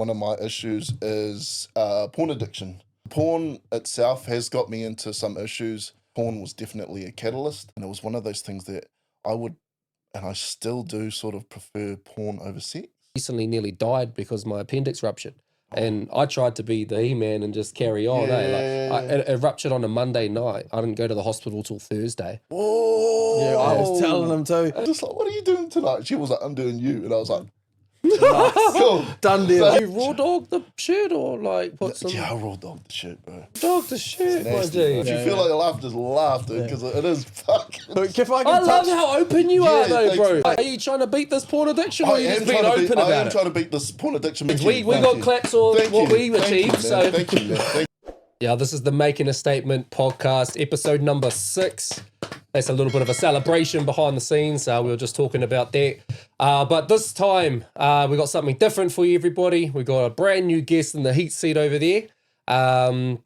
one of my issues is porn addiction. Porn itself has got me into some issues. Porn was definitely a catalyst, and it was one of those things that I would, and I still do, sort of prefer porn over sex. Recently nearly died because my appendix ruptured. And I tried to be the E-man and just carry on. It ruptured on a Monday night. I didn't go to the hospital till Thursday. Whoa! Yeah, I was telling them too. I'm just like, what are you doing tonight? She was like, I'm doing you. And I was like, cool. Done deal. You raw dog the shirt or like put some... Yeah, I raw dog the shit, bro. Dog the shirt, my Nasty, G. If you feel like you're laughing, just laugh, dude, because it is fucking... Look, if I I can love touch... how open you are though, thanks, bro. mate. Are you trying to beat this porn addiction or are you just being open I about am it? trying to beat this porn addiction. We got claps on what we achieved, so... Thank you, man. Yeah, this is the Making a Statement podcast, episode number 6. That's a little bit of a celebration behind the scenes. We were just talking about that. But this time, we got something different for you, everybody. We got a brand new guest in the heat seat over there.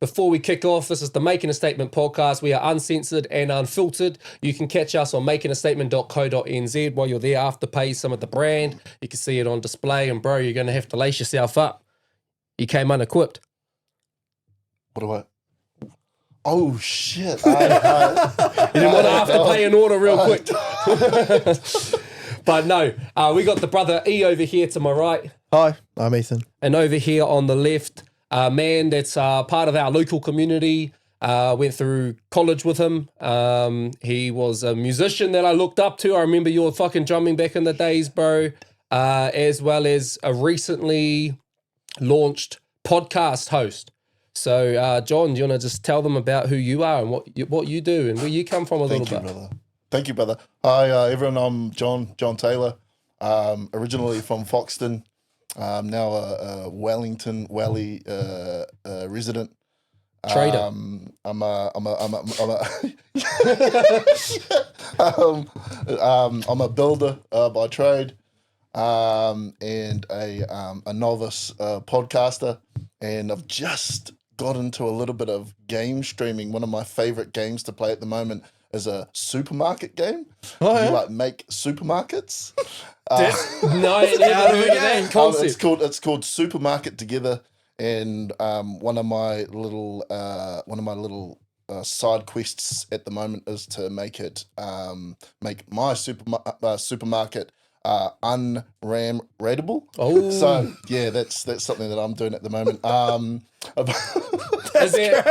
Before we kick off, this is the Making a Statement podcast. We are uncensored and unfiltered. You can catch us on makingastatement.co.nz while you're there. Afterpay some of the brand. You can see it on display. And bro, you're going to have to lace yourself up. You came unequipped. What do I... Oh, shit. You didn't want to have to pay an order real quick. But no, we got the brother E over here to my right. Hi, I'm Ethan. And over here on the left, man that's part of our local community. Went through college with him. He was a musician that I looked up to. I remember you were fucking drumming back in the days, bro. As well as a recently launched podcast host. So, John, do you want to just tell them about who you are and what you do and where you come from a little bit? Brother. Thank you, brother. Hi, everyone. I'm John Taylor, originally from Foxton. Now a Wellington Valley resident. Trader. I'm a builder by trade, and a novice podcaster, and I've just got into a little bit of game streaming. One of my favorite games to play at the moment is a supermarket game. Oh, yeah? You like make supermarkets. No, never heard of that concept. It's called Supermarket Together, and one of my little side quests at the moment is to make my supermarket unram-rateable. Oh, so yeah, that's something that I'm doing at the moment. is there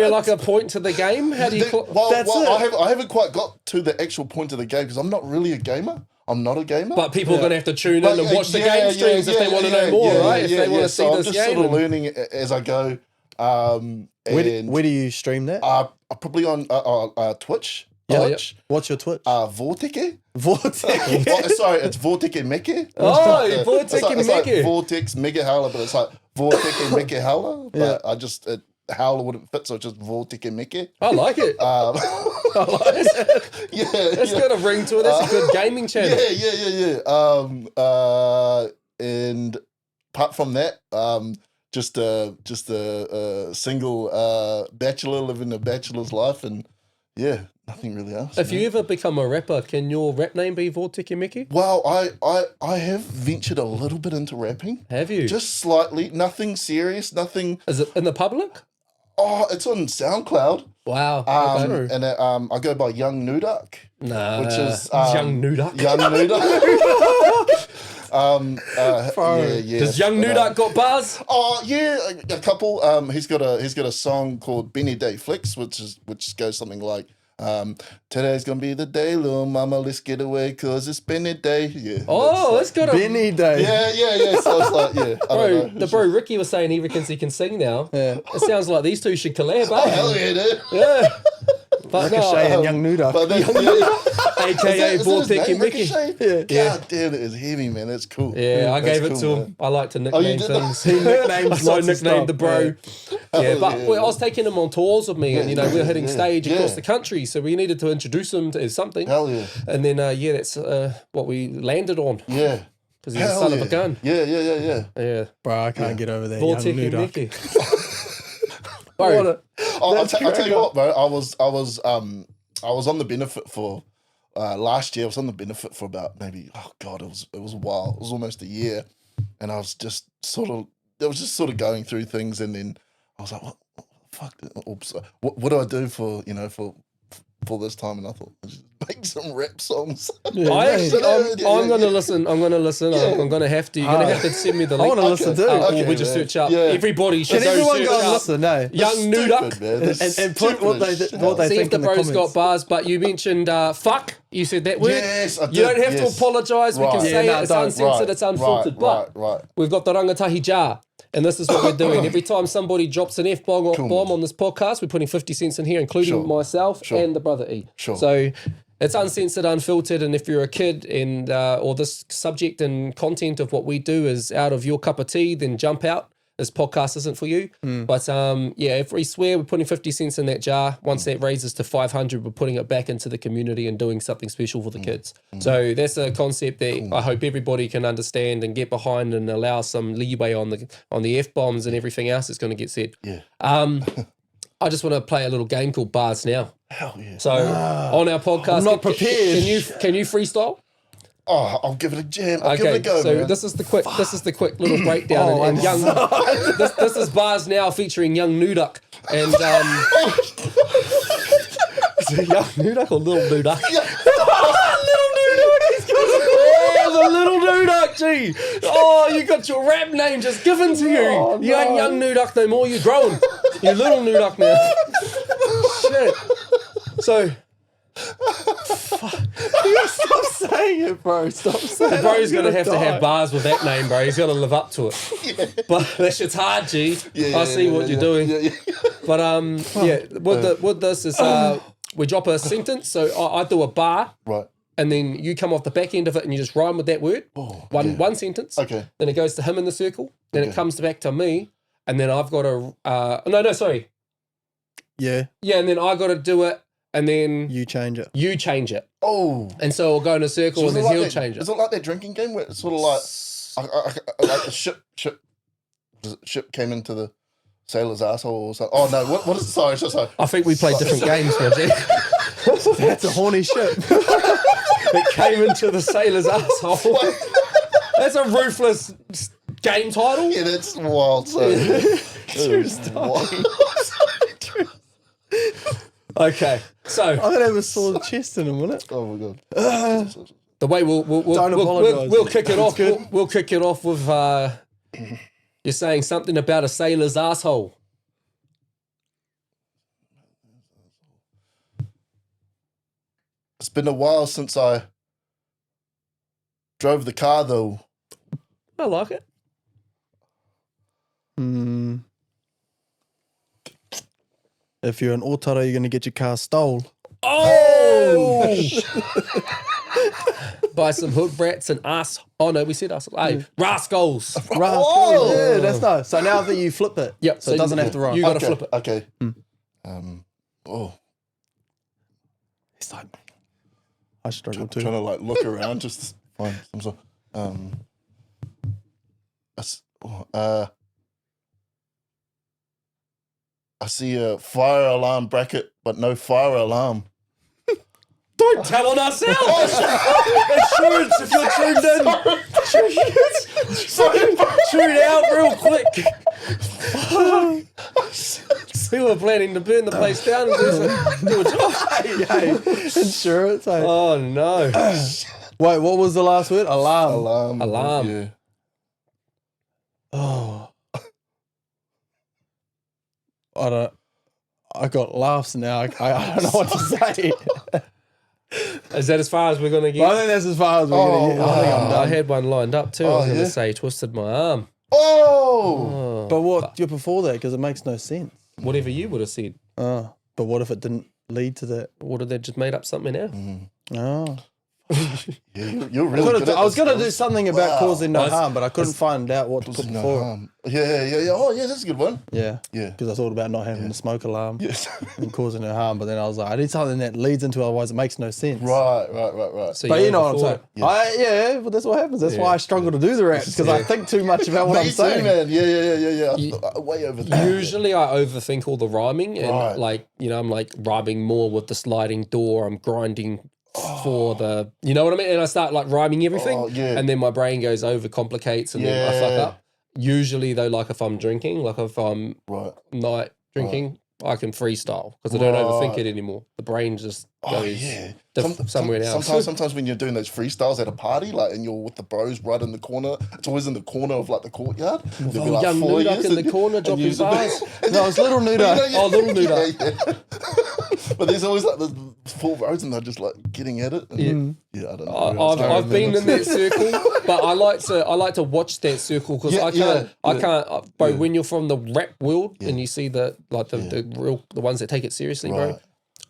like a point to the game? How do you? I haven't quite got to the actual point of the game because I'm not really a gamer. I'm not a gamer. But people are going to have to tune in and watch the game streams if they want to know more, right? If they want to see so this I'm just game. sort of learning as I go. Where do you stream that? Probably on Twitch. Twitch. What's your Twitch? Vorteke. Vortex. Sorry, it's Vorteke Meke. Oh, Vorteke Meke. It's like Vortex Mega Howler, but it's like Vorteke Meke Howler. But I just Howler wouldn't fit, so it's just Vorteke Meke. I like it. I like it. It's got a ring to it. That's a good gaming channel. Yeah. And apart from that, just a single bachelor living a bachelor's life, and yeah, nothing really else. If you ever become a rapper, can your rap name be Vorteke Meke? Well, I have ventured a little bit into rapping. Have you? Just slightly. Nothing serious. Nothing. Is it in the public? Oh, it's on SoundCloud. Wow. Okay. And I go by Young Nudak. Nah. Which is Young Nudak. Young Nudak. Does Young Nudak got bars? Oh yeah, a couple. He's got a song called Benny Day Flex, which goes something like, today's gonna be the day, little mama, let's get away, cause it's Benny Day. Yeah. Oh, that's got a Benny Day. Yeah. So it's like, yeah. Bro, the bro Ricky was saying he reckons he can sing now. Yeah. It sounds like these two should collab, Oh, hell yeah, dude. Yeah. But Ricochet and Young Nuda. But that's, AKA Vorteke Meke. Ricochet? Yeah. God damn, it is heavy, man. That's cool. Yeah, I gave it That's to cool, him. man. I like to you nickname did things. He nicknames So I lots of nicknamed stuff. the bro. Yeah, but yeah, I was taking him on tours with me, and you know we're hitting stage across yeah. the country, so we needed to introduce him to something. Hell yeah. And then that's what we landed on Yeah. because he's a Hell son yeah. of a gun. Yeah. Yeah, Bro, I can't get over that. Young Vorteke Nuda. Meke. Bro, I'll tell you what, bro. I was on the benefit for last year. I was on the benefit for about maybe it was a while. It was almost a year. and I was just sort of going through things, and then I was like, what the fuck? Oops, what do I do for this time? And I thought, just make some rap songs. I'm going to listen. I'm going to listen. I'm going to have to. You're going to have to send me the link. I want to listen too. Or we just search up. Everybody should Can go everyone search go and up listen? No. Young Nuduck. And put what they See think if the in the bro's comments. got bars, but you mentioned fuck. You said that word. Yes, I did. You don't have to yes. apologise. We can Right. say Yeah, no, it. It's don't. uncensored. Right, It's unfiltered. But right. we've got the rangatahi jar. And this is what we're doing. Every time somebody drops an F-bomb on this podcast, we're putting 50 cents in here, including myself and the brother E. Sure. So it's uncensored, unfiltered, and if you're a kid and or this subject and content of what we do is out of your cup of tea, then jump out. This podcast isn't for you. But if we swear, we're putting 50 cents in that jar. Once that raises to 500, we're putting it back into the community and doing something special for the kids. So that's a concept that I hope everybody can understand and get behind and allow some leeway on the F-bombs and everything else that's going to get said. Yeah. I just want to play a little game called Bars Now. Hell yeah. So on our podcast, I'm not prepared. Can you freestyle? Oh, I'll give it a jam. I'll give it a go, so man. this is the quick little breakdown. and young, this is Bars Now featuring Young Nuduck and is it Young Nuduck or Little Nuduck? Little Nuduck. The Little Nuduck. Gee. Oh, you got your rap name just given to you. You ain't Young Nuduck no more. You're grown. You're Little Nuduck now. Shit. So. Stop saying it, bro. Stop saying it. Bro's going to have bars with that name, bro. He's got to live up to it. But that shit's hard, G. I see what you're doing. Yeah. But with this is we drop a sentence. So I do a bar, Right. and then you come off the back end of it and you just rhyme with that word. One sentence. Okay. Then it goes to him in the circle. Then it comes back to me, and then I've got to sorry. Yeah, And then I got to do it, and then you change it. you change it. Oh. And so we'll go in a circle, and then he'll change it. Is it like that drinking game where it's sort of like like the ship came into the sailor's asshole or something? Oh no, what is it? Sorry. I think we played different games, Roger. That's a horny ship. It came into the sailor's asshole. That's a ruthless game title. Yeah, that's wild. So Okay, so I'm gonna have a sore chest in a minute. Oh my god. the way we'll kick it off. good. We'll kick it off with you're saying something about a sailor's asshole. It's been a while since I drove the car though. I like it. If you're an Otara, you're gonna get your car stole. Oh! By some hood rats and ass. Oh no, we said ass. Hey, rascals. Rascal. Yeah, that's nice. So now that you flip it, Yep. so it doesn't have to rhyme. You got to flip it. Okay. Oh, It's like, I struggle too. trying to like look around just to find some sort. I see a fire alarm bracket, but no fire alarm. Don't tell on ourselves. Insurance if you're tuned in. Tune out real quick. We were planning to burn the place down and do a job. Hey, insurance. Hey. Oh no. Wait, what was the last word? Alarm. Alarm. Yeah. Oh. I got laughs now. I don't know what to say. Is that as far as we're going to get? I think that's as far as we're going to get. I think I'm I done. had one lined up too. I was going yeah? to say twisted my arm. Oh. But what you before that? Because it makes no sense. Whatever you would have said. But what if it didn't lead to that? What if they just made up something now? Oh. Yeah, you're really good at I was this, going to bro. do something about causing no Well, harm, but I couldn't find out what to put No before. harm. Yeah. Oh, yeah, that's a good one. Yeah. Yeah. Because I thought about not having the smoke alarm Yes. and causing no harm, but then I was like, I need something that leads into it, otherwise it makes no sense. Right. So But you know what I'm overthought saying. it. Yeah, but that's what happens. That's why I struggle to do the raps, because I think too much about what Me I'm too, saying. man. Yeah. Way over there. Usually I overthink all the rhyming and Right. I'm like rhyming more with the sliding door. I'm grinding for the, you know what I mean? And I start like rhyming everything, and then my brain goes overcomplicates, and then I fuck up. Usually though, like if I'm drinking, like if I'm night drinking, I can freestyle because I don't overthink it anymore. The brain just goes somewhere else. Sometimes when you're doing those freestyles at a party, like, and you're with the bros right in the corner, it's always in the corner of like the courtyard. There'll be like young Nudak in the corner dropping bars. No, it's little Nudak. Oh, little Nudak. But there's always like the 4 bros and they're just like getting at it. And, I don't know. I've been in that circle, but I like to watch that circle because I can't. Bro, when you're from the rap world and you see the ones that take it seriously, bro.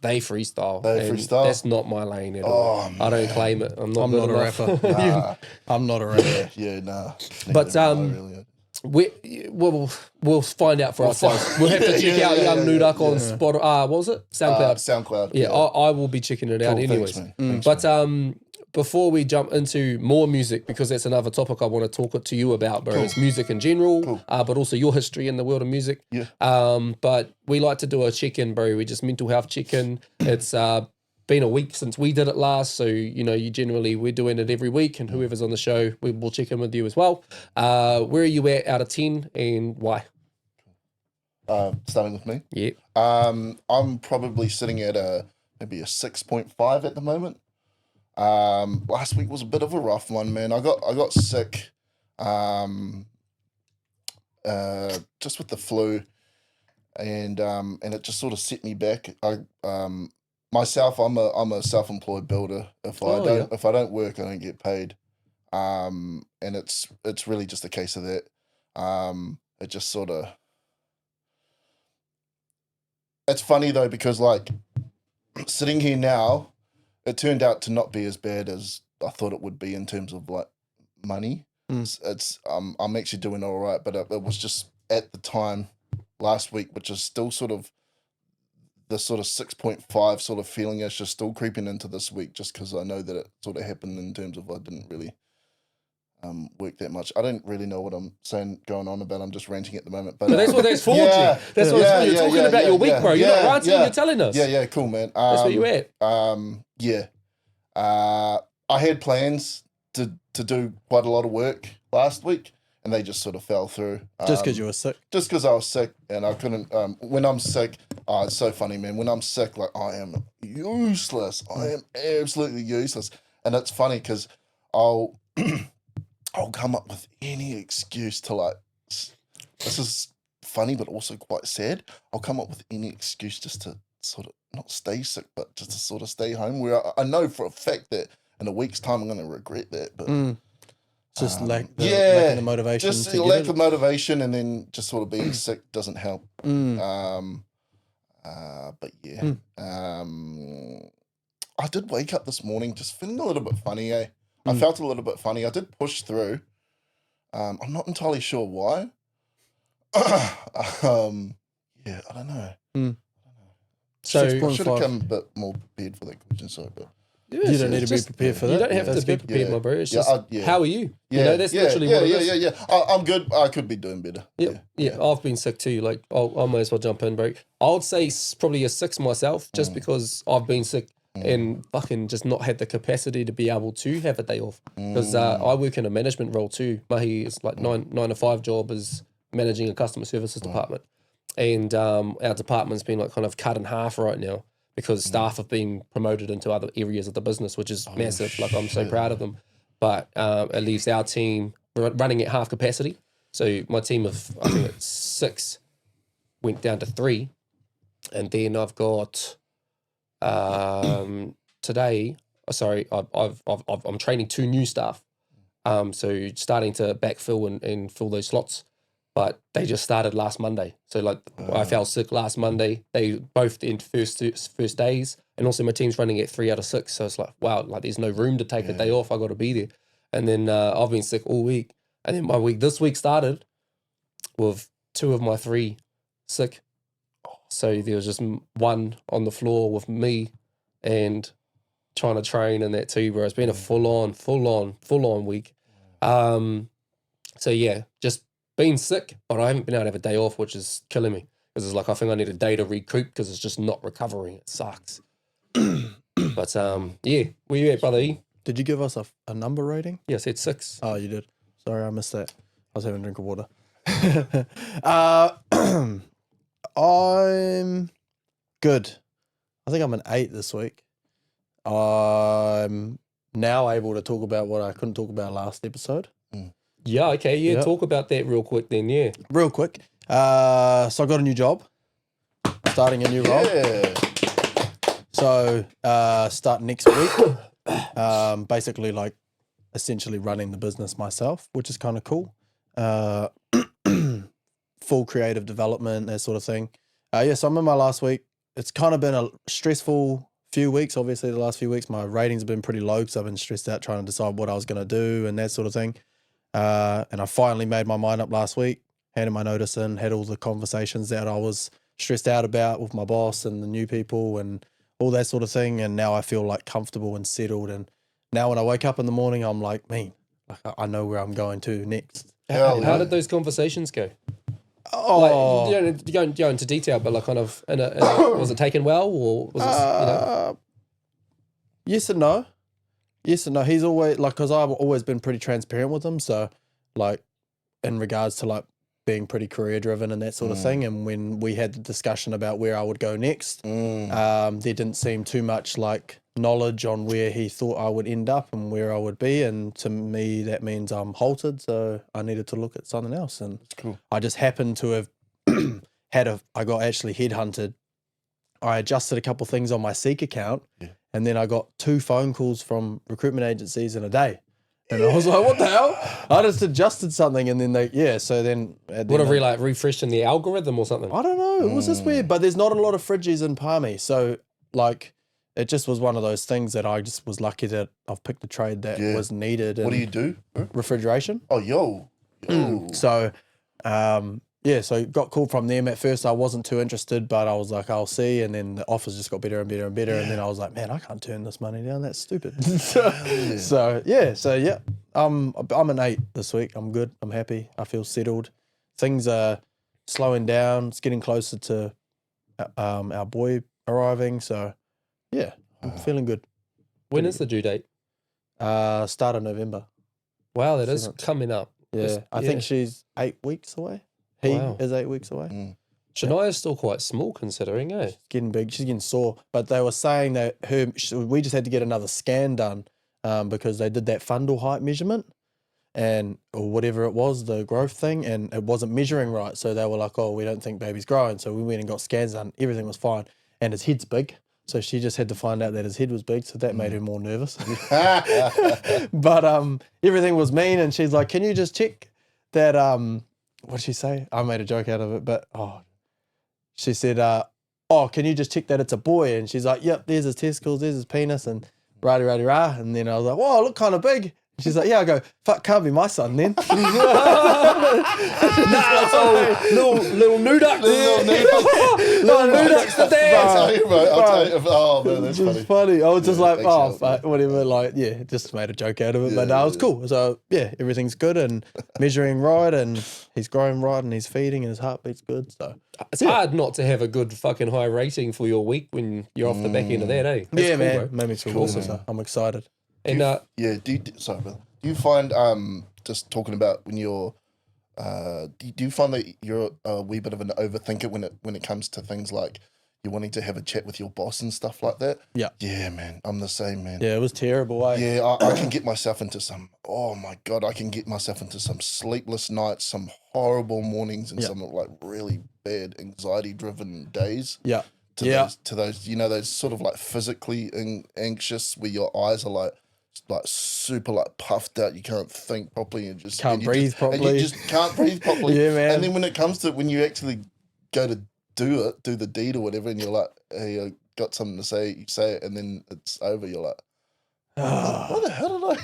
They freestyle. That's not my lane at all. I don't claim it. I'm not a rapper. I'm not a rapper. Nah. But we'll find out for ourselves. We'll have to check out Young Nudak on Spotify. What was it? SoundCloud. SoundCloud. Yeah, I will be checking it out anyways. Thanks, but before we jump into more music, because that's another topic I want to talk to you about, bro. It's music in general, but also your history in the world of music. Yeah. But we like to do a check-in, bro. We just mental health check-in. It's been a week since we did it last, so we're doing it every week, and whoever's on the show, we'll check in with you as well. Where are you at out of 10 and why? Starting with me. Yeah. I'm probably sitting at maybe a 6.5 at the moment. Last week was a bit of a rough one, man. I got sick, just with the flu, and it just sort of set me back. Myself, I'm a self-employed builder. If I don't work, I don't get paid, and it's really just a case of that. It just sort of. It's funny though because like sitting here now. It turned out to not be as bad as I thought it would be in terms of like money. I'm actually doing all right, but it was just at the time last week, which is still sort of the sort of 6.5 sort of feeling is just still creeping into this week, just because I know that it sort of happened in terms of I didn't really work that much. I don't really know what I'm going on about. I'm just ranting at the moment. But that's what that's for, G. That's what you're talking about your week, bro. You're not ranting, you're telling us. Yeah, cool, man. That's where you at. I had plans to do quite a lot of work last week, and they just sort of fell through. Just because you were sick? Just because I was sick, and I couldn't... when I'm sick, it's so funny, man. When I'm sick, like, I am useless. I am absolutely useless. And it's funny because I'll come up with any excuse to, like... This is funny, but also quite sad. I'll come up with any excuse just to sort of not stay sick, but just to sort of stay home, where I know for a fact that in a week's time I'm going to regret that. But just lack the motivation. Just lack of motivation, and then just sort of being sick doesn't help. But yeah, I did wake up this morning just feeling a little bit funny. I felt a little bit funny. I did push through. I'm not entirely sure why. Yeah, I don't know. So I should have come a bit more prepared for that question. Sorry, but you don't need to be prepared for that. You don't have to be prepared, my bro. It's just how are you? That's literally what it is. Yeah. I'm good. I could be doing better. Yeah. I've been sick too. Like I might as well jump in, bro. I would say probably a 6 myself, just because I've been sick and fucking just not had the capacity to be able to have a day off. Because I work in a management role too. Mahi is like 9 to 5 job is managing a customer services department. And our department's been like kind of cut in half right now because staff have been promoted into other areas of the business, which is massive. Like I'm so proud of them. But it leaves our team running at half capacity. So my team of, I think it's 6 went down to 3. And then I've got today, I'm training 2 new staff. So starting to backfill and fill those slots. But they just started last Monday. So like I fell sick last Monday. They both in first days. And also my team's running at 3 out of 6. So it's like, wow, like there's no room to take a day off. I got to be there. And then I've been sick all week. And then this week started with 2 of my 3 sick. So there was just 1 on the floor with me and trying to train and that too, bro. It's been a full on week. So yeah, just been sick, but I haven't been able to have a day off, which is killing me. Because it's like I think I need a day to recoup because it's just not recovering. It sucks. But yeah, where you at, brother E? Did you give us a number rating? Yeah, I said 6. Oh, you did. Sorry, I missed that. I was having a drink of water. I'm good. I think I'm an 8 this week. I'm now able to talk about what I couldn't talk about last episode. Yeah, okay, yeah, Yep. talk about that real quick then, yeah. Real quick. So I got a new job. Starting a new role. Yeah. So start next week. Basically like essentially running the business myself, which is kind of cool. Full creative development, that sort of thing. Yeah, so I'm in my last week. It's kind of been a stressful few weeks. Obviously, the last few weeks, my ratings have been pretty low because I've been stressed out trying to decide what I was going to do and that sort of thing. And I finally made my mind up last week, handed my notice in, had all the conversations that I was stressed out about with my boss and the new people and all that sort of thing. And now I feel like comfortable and settled. And now when I wake up in the morning, I'm like, man, like I know where I'm going to next. How did those conversations go? Oh, Like, you don't go into detail, but like kind of, was it taken well or was it, yes and no. Yes and no. He's always like, because I've always been pretty transparent with him. So, like, in regards to like being pretty career driven and that sort of thing. And when we had the discussion about where I would go next, there didn't seem too much like knowledge on where he thought I would end up and where I would be. And to me, that means I'm halted. So I needed to look at something else. And I just happened to have I got actually headhunted. I adjusted a couple things on my Seek account. And then I got 2 phone calls from recruitment agencies in a day. And I was like, what the hell? I just adjusted something and then so then... What have we like refreshed in the algorithm or something? I don't know. It was just weird. But there's not a lot of fridges in Palmy. So like, it just was one of those things that I just was lucky that I've picked a trade that was needed. What and do you do? refrigeration. Oh, yo. So, so got called from them. At first, I wasn't too interested, but I was like, I'll see. And then the offers just got better and better and better. And then I was like, man, I can't turn this money down. That's stupid. So I'm an 8 this week. I'm good. I'm happy. I feel settled. Things are slowing down. It's getting closer to our boy arriving. So, yeah, I'm feeling good. When is the due date? Start of November. Wow, that is coming up. Yeah, I think she's 8 weeks away. He is 8 weeks away. Shania's still quite small considering, eh? She's getting big. She's getting sore. But they were saying that we just had to get another scan done because they did that fundal height measurement or whatever it was, the growth thing, and it wasn't measuring right. So they were like, oh, we don't think baby's growing. So we went and got scans done. Everything was fine. And his head's big. So she just had to find out that his head was big, so that made her more nervous. But everything was mean, and she's like, can you just check that, what did she say? I made a joke out of it, but, she said, can you just check that it's a boy? And she's like, yep, there's his testicles, there's his penis, and rah-de-rah-de-rah. And then I was like, whoa, I look kind of big. She's like, yeah. I go, fuck, can't be my son then. Little nuducks. Little nuducks to dance. I'll tell you, oh man, that's Just funny. I was just like, thanks, fuck, whatever. Like, just made a joke out of it. But no, it was cool. So everything's good and measuring right, and he's growing right, and he's feeding, and his heartbeat's good. So it's hard not to have a good fucking high rating for your week when you're off the back end of that, eh? That's cool, man, bro. made me feel Cool, awesome. man. So I'm excited. And Sorry, brother. Do you find just talking about when you're do you find that you're a wee bit of an overthinker when it comes to things like you're wanting to have a chat with your boss and stuff like that? Yeah, man, I'm the same, man. Yeah, it was terrible. Yeah, I can get myself into some, oh my God, I can get myself into some sleepless nights, some horrible mornings, and some like really bad anxiety driven days. To those, you know, those sort of like physically anxious where your eyes are like super like puffed out, you can't think properly and just can't breathe properly. And you just can't breathe properly. Yeah, man. And then when it comes to when you actually go to do the deed or whatever, and you're like, hey, I got something to say, you say it, and then it's over. You're like, what the hell did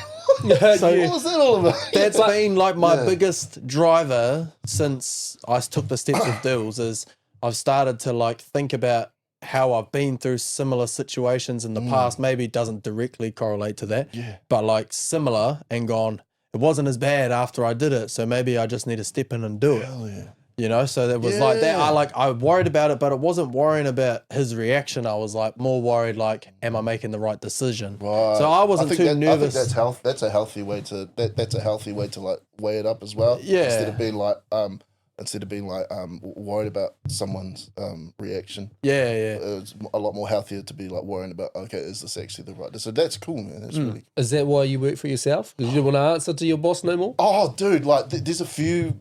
I? So what was that all about? That's been like my biggest driver since I took the steps with Dilz. Is I've started to like think about how I've been through similar situations in the past. Maybe it doesn't directly correlate to that, but like similar, and gone, it wasn't as bad after I did it, so maybe I just need to step in and do it. Hell yeah. You know, so that was like that. I worried about it, but it wasn't worrying about his reaction. I was like more worried, like, am I making the right decision? Right. So I wasn't too nervous. I think that's a healthy way to like weigh it up as well. Yeah. Instead of being like worried about someone's reaction. Yeah. It's a lot more healthier to be like worrying about, okay, is this actually the right? So that's cool, man. That's really cool. Is that why you work for yourself? Because you didn't want to answer to your boss no more? Oh, dude, like there's a few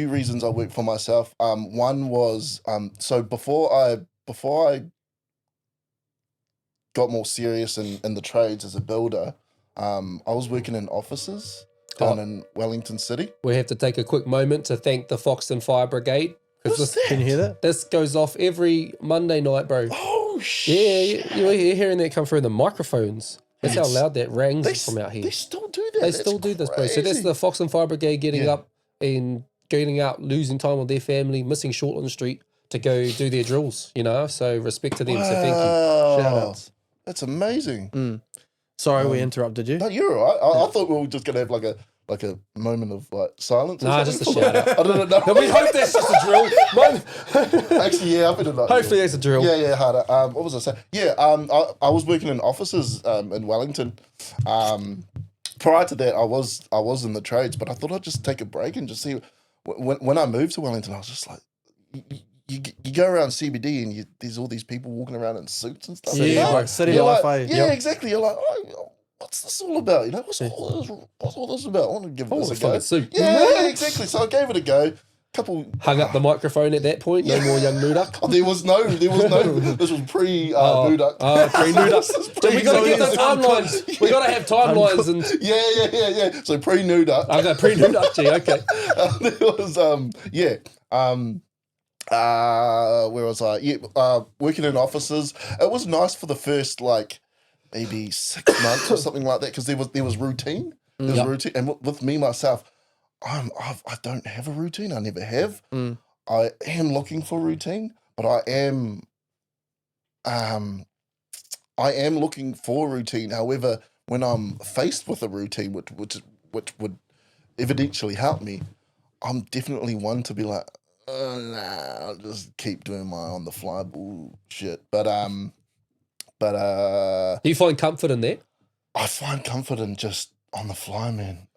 reasons I work for myself. One was so before I got more serious in the trades as a builder, I was working in offices down in Wellington City. We have to take a quick moment to thank the Foxton Fire Brigade. Can you hear that? This goes off every Monday night, bro. Oh shit! Yeah, you're hearing that come through the microphones. That's how loud that rings from out here. They still do that. They still do this, bro. So that's the Foxton Fire Brigade getting up, losing time with their family, missing Shortland Street to go do their drills, you know? So respect to them, so thank you. Shout outs. That's amazing. Sorry, we interrupted you. No, you're all right. I thought we were just going to have like a moment of like silence. Nah, just a shout out. I don't know. No, we hope that's just a drill. Actually, yeah, I've been in that. Hopefully that's a drill. Yeah, harder. What was I saying? Yeah, I was working in offices in Wellington. Prior to that, I was in the trades, but I thought I'd just take a break and just see. When I moved to Wellington, I was just like, you go around CBD and there's all these people walking around in suits and stuff. Yeah, like city life. Like, exactly. You're like, oh, what's this all about? You know, what's all this about? I want to give this a go. Suit. Yeah, exactly. So I gave it a go. Hung up the microphone at that point. No more young Nudak. Oh, there was no. This was pre Nudak. Pre Nudak. So we got to get the timelines. We got to have timelines and. Yeah. So pre Nudak. Okay, pre Nudak. Gee, okay. There was where was I? Yeah, working in offices. It was nice for the first like maybe 6 months or something like that because there was routine. There was routine, and with me myself, I don't have a routine. I never have. I am looking for routine, but I am looking for routine. However, when I'm faced with a routine, which would evidentially help me, I'm definitely one to be like, nah, I'll just keep doing my on the fly bullshit. But do you find comfort in that? I find comfort in just on the fly, man.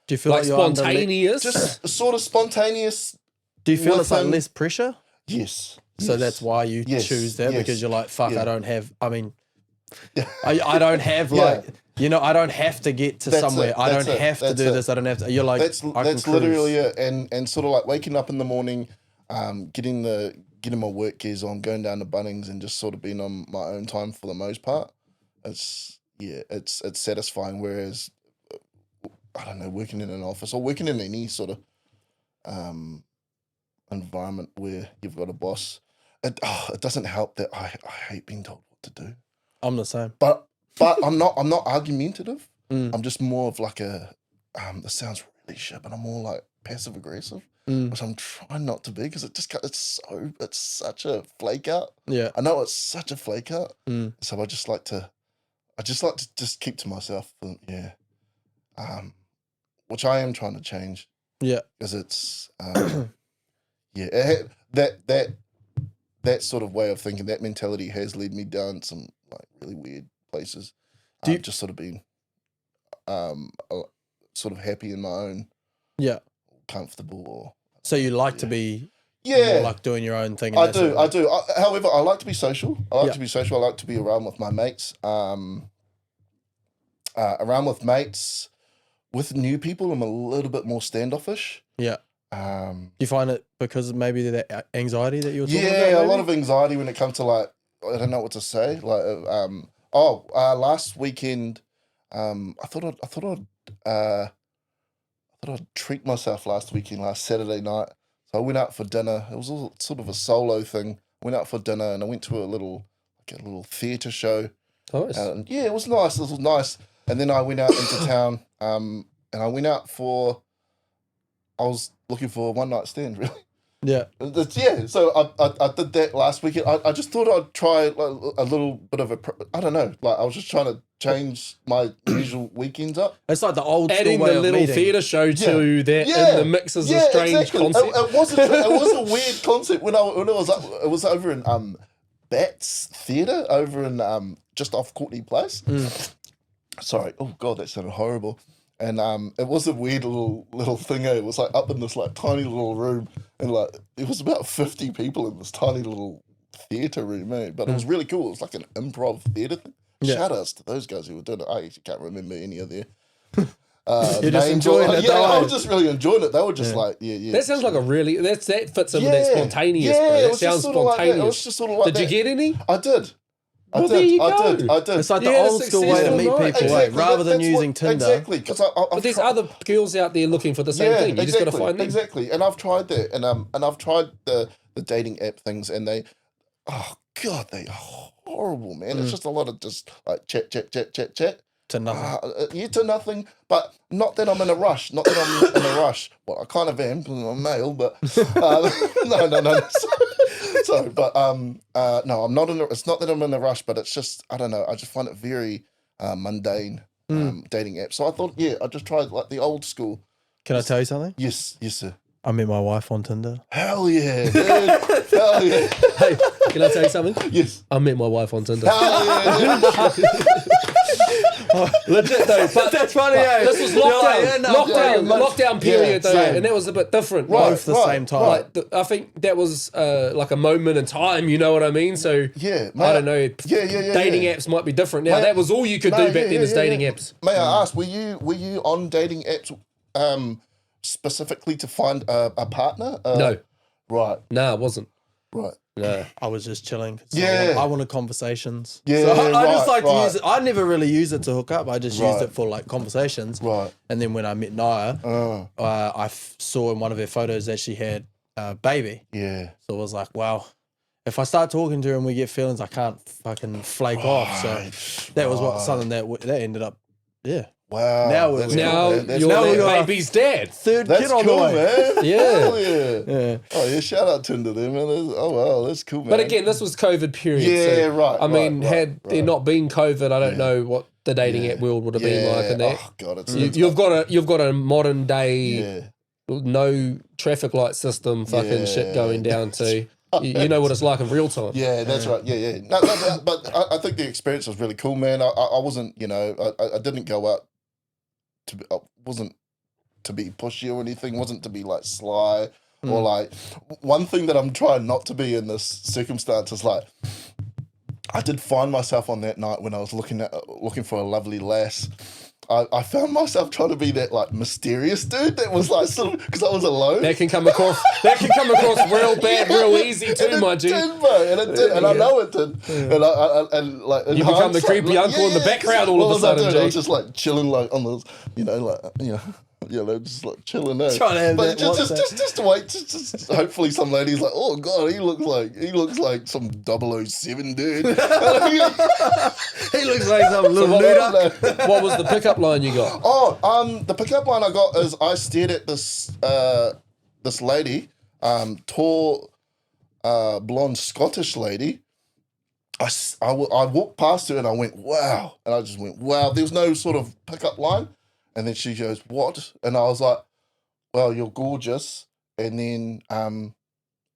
Do you feel like you're spontaneous? Just sort of spontaneous. Do you feel it's like less pressure? Yes. So that's why you choose that because you're like, fuck, I don't have. I mean, I don't have like. You know, I don't have to get to somewhere. I don't have to do this. I don't have to. You're like, that's literally it. And sort of like waking up in the morning, getting my work gears on, going down to Bunnings, and just sort of being on my own time for the most part. It's satisfying. Whereas, I don't know, working in an office or working in any sort of environment where you've got a boss, it doesn't help that I hate being told what to do. I'm the same. But I'm not argumentative. I'm just more of like a this sounds really shit, but I'm more like passive aggressive, which I'm trying not to be because it's such a flake out. Yeah, I know it's such a flake out. So I just like to just keep to myself. Which I am trying to change. Yeah, because it's that sort of way of thinking, that mentality has led me down some like really weird places. Just sort of being sort of happy in my own, comfortable. Or so you like to be, more like doing your own thing. I do. However, I like to be social. I like to be around with my mates. Around with mates. With new people, I'm a little bit more standoffish. Yeah. Do you find it because maybe that anxiety that you were talking about? Yeah, a lot of anxiety when it comes to like, I don't know what to say. Like, last weekend, I thought I'd treat myself last Saturday night. So I went out for dinner. It was all sort of a solo thing. Went out for dinner and I went to a little theatre show. Nice. And it was nice. It was nice. And then I went out into town. And I went out I was looking for a one night stand, really. Yeah. So I did that last weekend. I just thought I'd try a little bit of I don't know. Like I was just trying to change my usual weekends up. It's like the old school Adding way the of little meeting. theatre show to that in the mix is a strange concept. It was a weird concept when it was up. It was over in Bats Theatre over in just off Courtney Place. Sorry, oh god, that sounded horrible. And it was a weird little thing. It was like up in this like tiny little room, and like it was about 50 people in this tiny little theatre room, but it was really cool. It was like an improv theatre thing. Shout outs to those guys who were doing it. I actually can't remember any of their You're just enjoying it. I was just really enjoying it. They were just like, yeah. That sounds like a really that fits in with that spontaneous. Bro. That sounds spontaneous. It was just sort of like Did you get any? I did. I Well, there you did. go. I did. It's like the old school way to meet people, Exactly. rather than That's using Tinder. Exactly, because But there's other girls out there looking for the same thing. You just got to find them. Exactly, and I've tried that, and I've tried the dating app things, and they, oh god, they are horrible, man. It's just a lot of just like chat. To nothing. To nothing, but not that I'm in a rush. Not that I'm in a rush. Well, I kind of am because I'm male, but no. So, but no, I'm not in. It's not that I'm in a rush, but it's just I don't know. I just find it very mundane dating app. So I thought, I just tried like the old school. Can I tell you something? Yes, sir. I met my wife on Tinder. Hell yeah, dude. Hell yeah. Hey, can I tell you something? Yes. I met my wife on Tinder. Hell yeah, dude. Legit though, but That's funny, this was lockdown period though, same. and that was a bit different. Both the same time. Like I think that was like a moment in time. You know what I mean? So Yeah, I don't know. Yeah. Dating apps might be different now. That was all you could do back then is dating apps. May I ask, were you on dating apps specifically to find a partner? No. Right. Nah, it wasn't. Right. No. I was just chilling. Yeah. I wanted conversations. Yeah, So I just like to right. use it. I never really used it to hook up. I just used Right. it for like conversations. Right. And then when I met Naya, I saw in one of her photos that she had a baby. Yeah. So it was like, wow, if I start talking to her and we get feelings, I can't fucking flake off. So that was something that ended up, Wow. Now that's we're- cool. That's You're cool. that baby's dad. third That's kid on cool, the way. man. Yeah. Hell yeah. Yeah. Oh yeah, shout out Tinder there, man. Oh wow, that's cool, man. But again, this was COVID period. Yeah, so, right, I mean, right, had there not been COVID, I don't know what the dating app world would have been like in that. Oh god, it's You've got a modern day no traffic light system fucking shit going down to you know what it's like in real time. Yeah, that's right. Yeah. No, but I think the experience was really cool, man. I wasn't, I didn't go out wasn't to be pushy or anything. Wasn't to be like sly or like. One thing that I'm trying not to be in this circumstance is like. I did find myself on that night when I was looking for a lovely lass. I found myself trying to be that like mysterious dude that was like sort of because I was alone. That can come across real bad, real easy too, my G. It did, bro, and it did, and I know it did. And and like You become the creepy uncle in the background all of a sudden, G. I was just like chilling like on the, just like chilling there. Trying to have but that just to wait, just hopefully some lady's like, oh god, he looks like some 007 dude. He looks like some little nuda. What was the pickup line you got? Oh, the pickup line I got is I stared at this this lady, tall, blonde Scottish lady. I walked past her and I went, wow. And I just went, wow. There was no sort of pickup line. And then she goes, what? And I was like, well, you're gorgeous. And then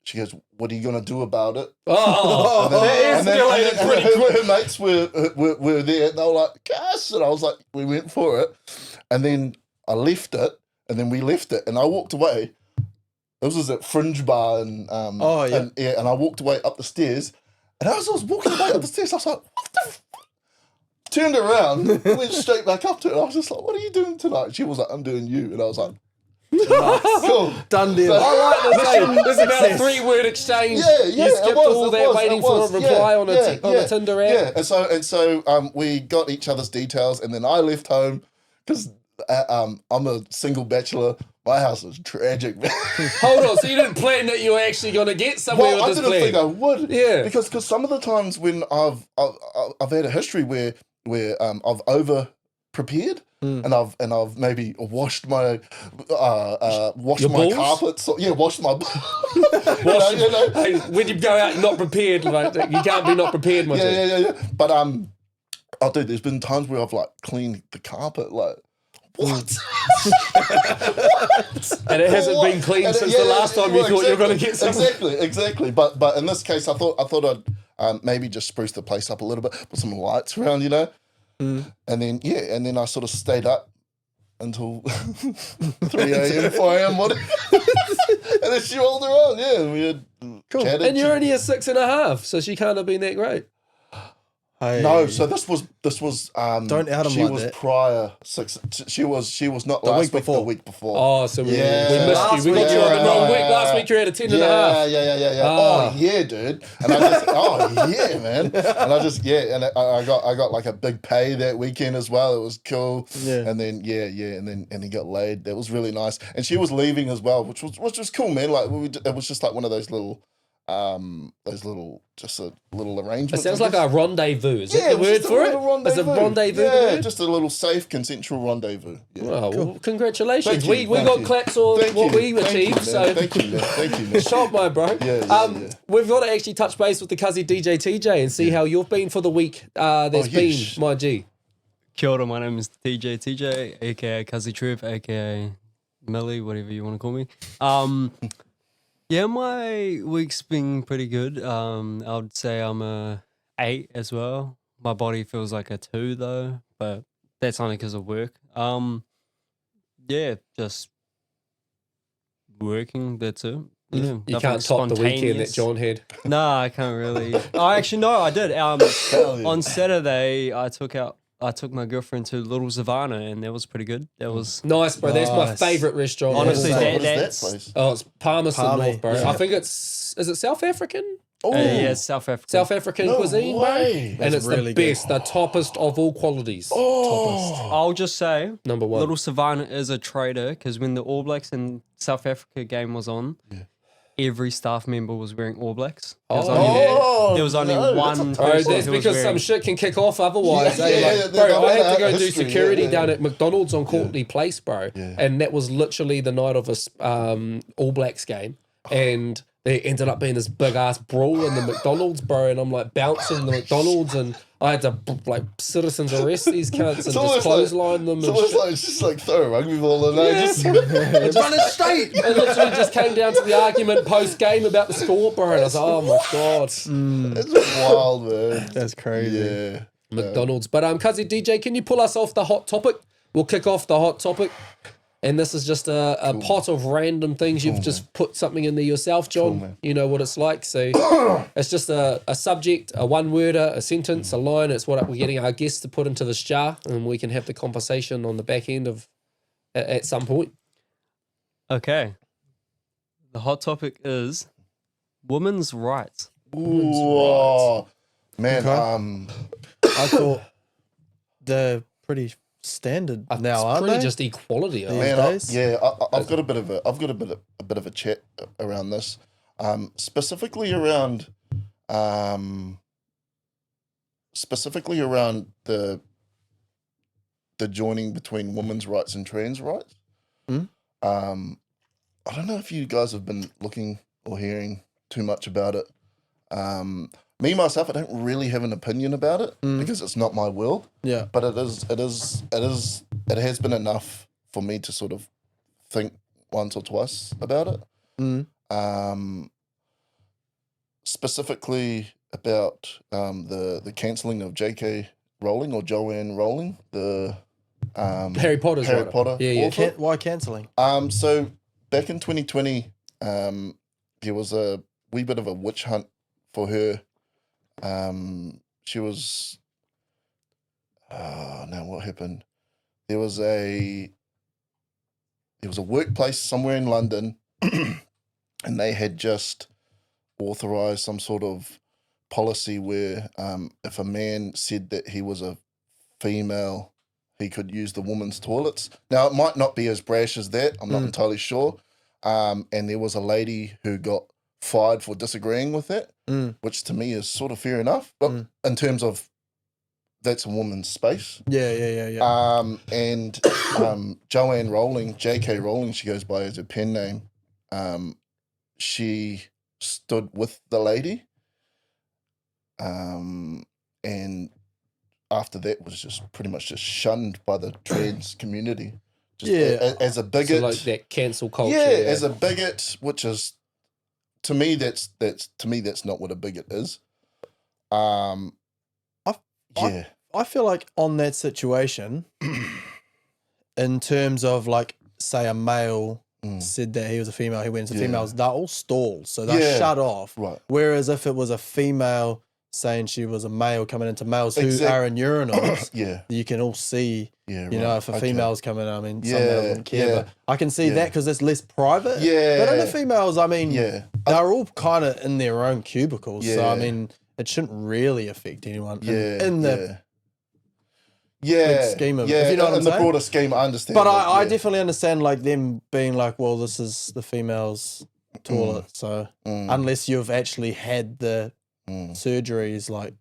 she goes, what are you going to do about it? Oh, that escalated pretty quick. Her mates were there and they were like, gosh. And I was like, we went for it. And then I left it. And then we left it. And I walked away. This was at Fringe Bar. And and I walked away up the stairs. And as I was walking away up the stairs, I was like, what the f-? Turned around, went straight back up to her. And I was just like, what are you doing tonight? She was like, I'm doing you. And I was like, cool. Done deal. I like this. There's about a 3-word exchange. Yeah, You skipped all that waiting for a reply on a Tinder app. Yeah, and so we got each other's details, and then I left home because I'm a single bachelor. My house is tragic, man. Hold on, so you didn't plan that you were actually going to get somewhere Well, I with this didn't plan? think I would. Yeah. Because some of the times when I've had a history where I've over prepared and I've maybe washed my balls? carpets. Washed my Hey, when you go out not prepared, like, you can't be not prepared, my G. yeah. But Oh, dude, there's been times where I've like cleaned the carpet, like, what? And it hasn't been cleaned since the last time you thought you were going to get something. Exactly. But in this case, I thought I'd maybe just spruce the place up a little bit, put some lights around, you know, and then I sort of stayed up until 3 a.m., 4 a.m. morning, and then she rolled around. Yeah, and we had chatted. And you're only a 6.5, so she can't have been that great. Hey. No, so this was Don't out him she like was that. prior six. She was not The last week week. before. The week before. Oh, so we Yeah. missed Last you. We got week you on you the were wrong at week. Last week you were at a 10.5. Yeah. Ah. Oh yeah, dude. And I just man. And I just and I got like a big pay that weekend as well. It was cool. Yeah. And then and he got laid. That was really nice. And she was leaving as well, which was cool, man. Like it was just like one of those little just a little It arrangement. sounds like a rendezvous. Is that the it was word just a for it? little Is a rendezvous the Yeah, word? just a little safe, consensual rendezvous. Yeah. Oh, well, congratulations. Thank you, We thank got you. claps on Thank what you, we thank you, achieved. man. So Thank you, man. shot, my bro. Yeah. We've got to actually touch base with the Cuzzy DJ TeeJay and see how you've been for the week that's been, yes. my G. Kia ora, my name is E DJ TeeJay, aka Cuzzy Trev, aka Millie, whatever you want to call me. Yeah, my week's been pretty good. I would say I'm a 8 as well. My body feels like a 2 though, but that's only because of work. Yeah, just working. That's it. Yeah, You nothing can't top the weekend that spontaneous. John had. No, I can't really. Oh, actually, no, I did. yeah. On Saturday, I took my girlfriend to Little Savannah, and that was pretty good. That was Nice, bro. That's my Nice. favourite restaurant. Honestly, What is that's- that place? Oh, it's Palmerston Palmy, North, bro. yeah. I think is it South African? Oh, yeah, South Africa. South African No cuisine, way. bro. And That's it's really the good. best, the toppest of all qualities. Oh, I'll just say, Number one. Little Savannah is a traitor because when the All Blacks and South Africa game was on, every staff member was wearing All Blacks. There was only no, one that's a Bro, person that's who was because wearing. some shit can kick off otherwise. Yeah, eh? yeah, Like, yeah, bro, I had to go do history, security yeah. down at McDonald's on Courtney Place, bro. Yeah. And that was literally the night of a All Blacks game. And there ended up being this big ass brawl in the McDonald's, bro. And I'm like bouncing the McDonald's, and I had to like citizens arrest these cunts and It's just almost clothesline them. It's And almost shit. like it's just like throw a rugby ball in there. Just Run it straight. It literally just came down to the argument post game about the score, bro. And I was like, oh my god, it's wild, man. That's crazy. Yeah. McDonald's. But Cuzzy DJ, can you pull us off the hot topic? We'll kick off the hot topic. And this is just a pot of random things. You've just put something in there yourself, John. man. You know what it's like. So it's just a subject, a one-worder, a sentence, a line. It's what we're getting our guests to put into this jar, and we can have the conversation on the back end of at some point. Okay. The hot topic is women's rights. Ooh, man. Okay. I thought they're pretty standard now, it's aren't pretty they? just equality. I Yeah. think. Man, days? I've got a bit of a chat around this, specifically around the joining between women's rights and trans rights. Mm. I don't know if you guys have been looking or hearing too much about it. Me myself, I don't really have an opinion about it because it's not my world. Yeah. But it has been enough for me to sort of think once or twice about it. Specifically about the cancelling of J.K. Rowling or Joanne Rowling, the Harry Potter's Harry right. Potter Yeah. author. Why cancelling? So back in 2020, there was a wee bit of a witch hunt for her. She was. Now what happened? There was a workplace somewhere in London, and they had just authorized some sort of policy where if a man said that he was a female, he could use the women's toilets. Now, it might not be as brash as that. I'm not entirely sure. And there was a lady who got fired for disagreeing with that, which to me is sort of fair enough. But in terms of that's a woman's space. Yeah. And Joanne Rowling, J.K. Rowling, she goes by as her pen name. She stood with the lady, and after that was just pretty much just shunned by the trans community. Just Yeah. as a bigot. So like that cancel culture. Yeah, as a bigot, which is to me that's not what a bigot is. I feel like on that situation, in terms of like, say a male said that he was a female, he went to females, they're all stalls, so they're shut off. Right. Whereas if it was a female saying she was a male coming into males who are in urinals, you can all see, you know, if a female's coming, I mean, some males wouldn't care, but I can see that because it's less private. Yeah. But in the females, I mean, they're all kind of in their own cubicles, so I mean, it shouldn't really affect anyone in the big scheme of, if you know what I'm saying? In the broader scheme, I understand. But I definitely understand like them being like, well, this is the female's toilet, so unless you've actually had the surgeries, like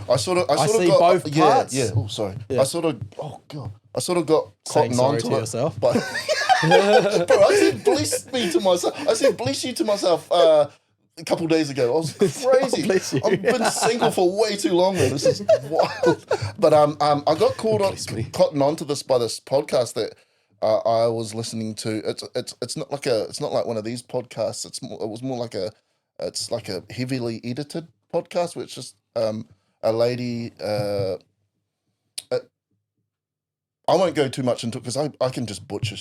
I sort of see got, both parts. Yeah. Oh, sorry. I sort of got saying cotton sorry onto to it. yourself. But bro, I said bless me to myself. I said bless you to myself a couple days ago. I was crazy. Bless you. I've been single for way too long, man. This is wild. But I got cotton onto this by this podcast that I was listening to. It's not like one of these podcasts. It was more like a heavily edited podcast, which is a lady. I won't go too much into it because I can just butcher.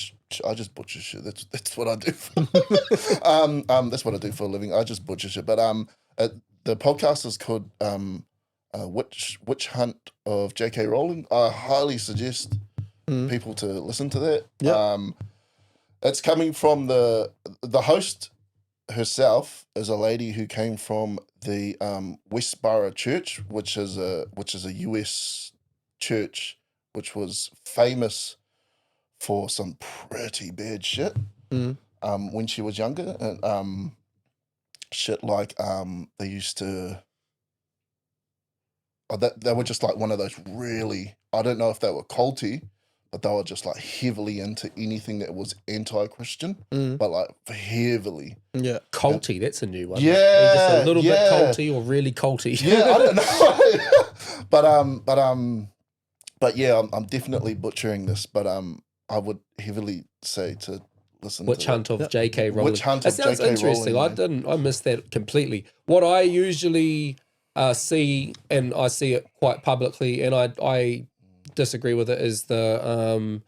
I just butcher shit. That's what I do. That's what I do for a living. I just butcher shit. But the podcast is called Witch Hunt of J.K. Rowling. I highly suggest people to listen to that. Yep. It's coming from the host herself is a lady who came from the Westboro Church, which is a US church, which was famous for some pretty bad shit when she was younger, and shit like they used to. They were just like one of those really. I don't know if they were culty, but they were just like heavily into anything that was anti-Christian, but like heavily. Yeah. Culty, that's a new one. Yeah, Are you just a little bit culty or really culty? Yeah, I don't know. but yeah, I'm definitely butchering this, but I would heavily say to listen Witch to Hunt of J.K. Rowling. Witch Hunt That of sounds J.K. interesting. Rowling, I missed that completely. What I usually see, and I see it quite publicly, and I disagree with it, is that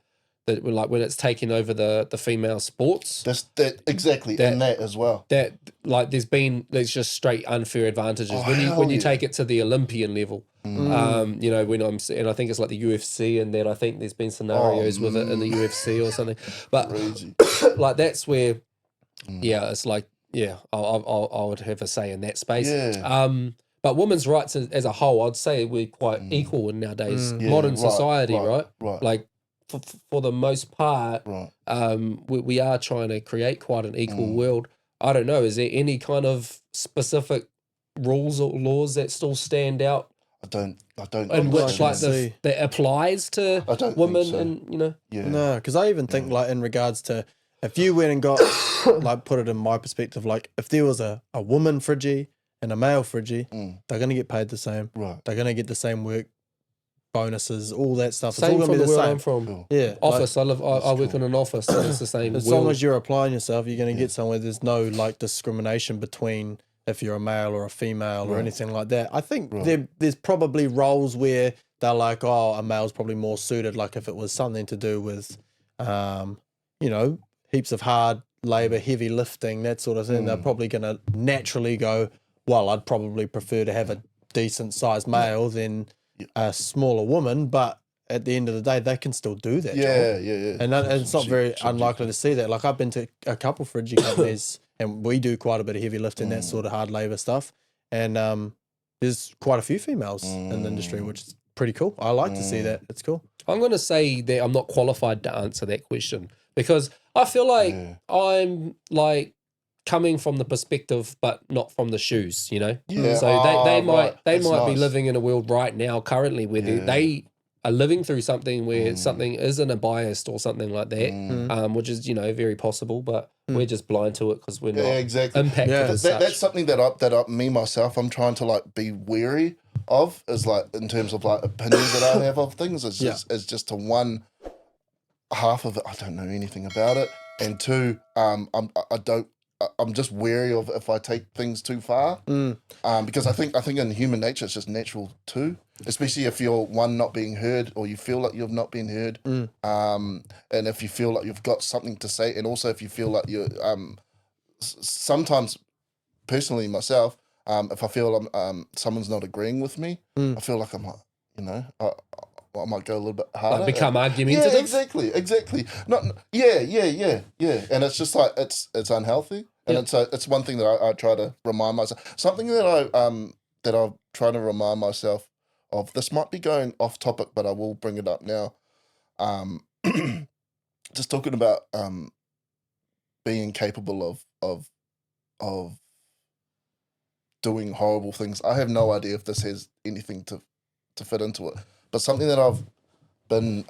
like when it's taking over the female sports. that exactly, and that as well. That like there's just straight unfair advantages when you take it to the Olympian level. You know, and I think it's like the UFC, and then I think there's been scenarios with it in the UFC or something. But like that's where, it's like I would have a say in that space. Yeah. But women's rights as a whole, I'd say we're quite equal in nowadays modern society, right? Like for the most part, we are trying to create quite an equal world. I don't know. Is there any kind of specific rules or laws that still stand out? I don't. And which like that applies to women, so. and you know. Yeah. No, because I even think like in regards to if you went and got like put it in my perspective, like if there was a woman fridgie and a male fridgie, they're gonna get paid the same. Right. They're gonna get the same work bonuses, all that stuff. Same it's all from gonna be the the world same. I'm from. Yeah. Office. I work in an office, so it's the same. As long as you're applying yourself, you're gonna get somewhere. There's no like discrimination between if you're a male or a female or anything like that. I think there's probably roles where they're like, oh, a male's probably more suited. Like if it was something to do with, you know, heaps of hard labor, heavy lifting, that sort of thing, they're probably going to naturally go, well, I'd probably prefer to have a decent sized male than a smaller woman. But at the end of the day, they can still do that job. Yeah. And it's not very unlikely to see that. Like I've been to a couple fridgie companies and we do quite a bit of heavy lifting, that sort of hard labor stuff. And there's quite a few females in the industry, which is pretty cool. I like to see that. It's cool. I'm going to say that I'm not qualified to answer that question because I feel like I'm like coming from the perspective, but not from the shoes, you know? Yeah. So they might be nice. living in a world right now currently where they are living through something where something isn't a biased or something like that, which is, you know, very possible, but we're just blind to it because we're not exactly. impacted as such. That's something that me myself, I'm trying to like be wary of is like in terms of like opinions that I have of things is just to one, half of it I don't know anything about it, and two, I'm just wary of if I take things too far, because I think in human nature it's just natural too, especially if you're not being heard or you feel like you've not been heard, and if you feel like you've got something to say, and also if you feel like you're sometimes personally myself, if I feel someone's not agreeing with me, I feel like I'm like, I might go a little bit harder. Like become argumentative? Yeah, exactly. Yeah. And it's just like it's unhealthy, and it's one thing that I try to remind myself. Something that I'm trying to remind myself of. This might be going off topic, but I will bring it up now. Just talking about being capable of doing horrible things. I have no idea if this has anything to fit into it. But something that I've been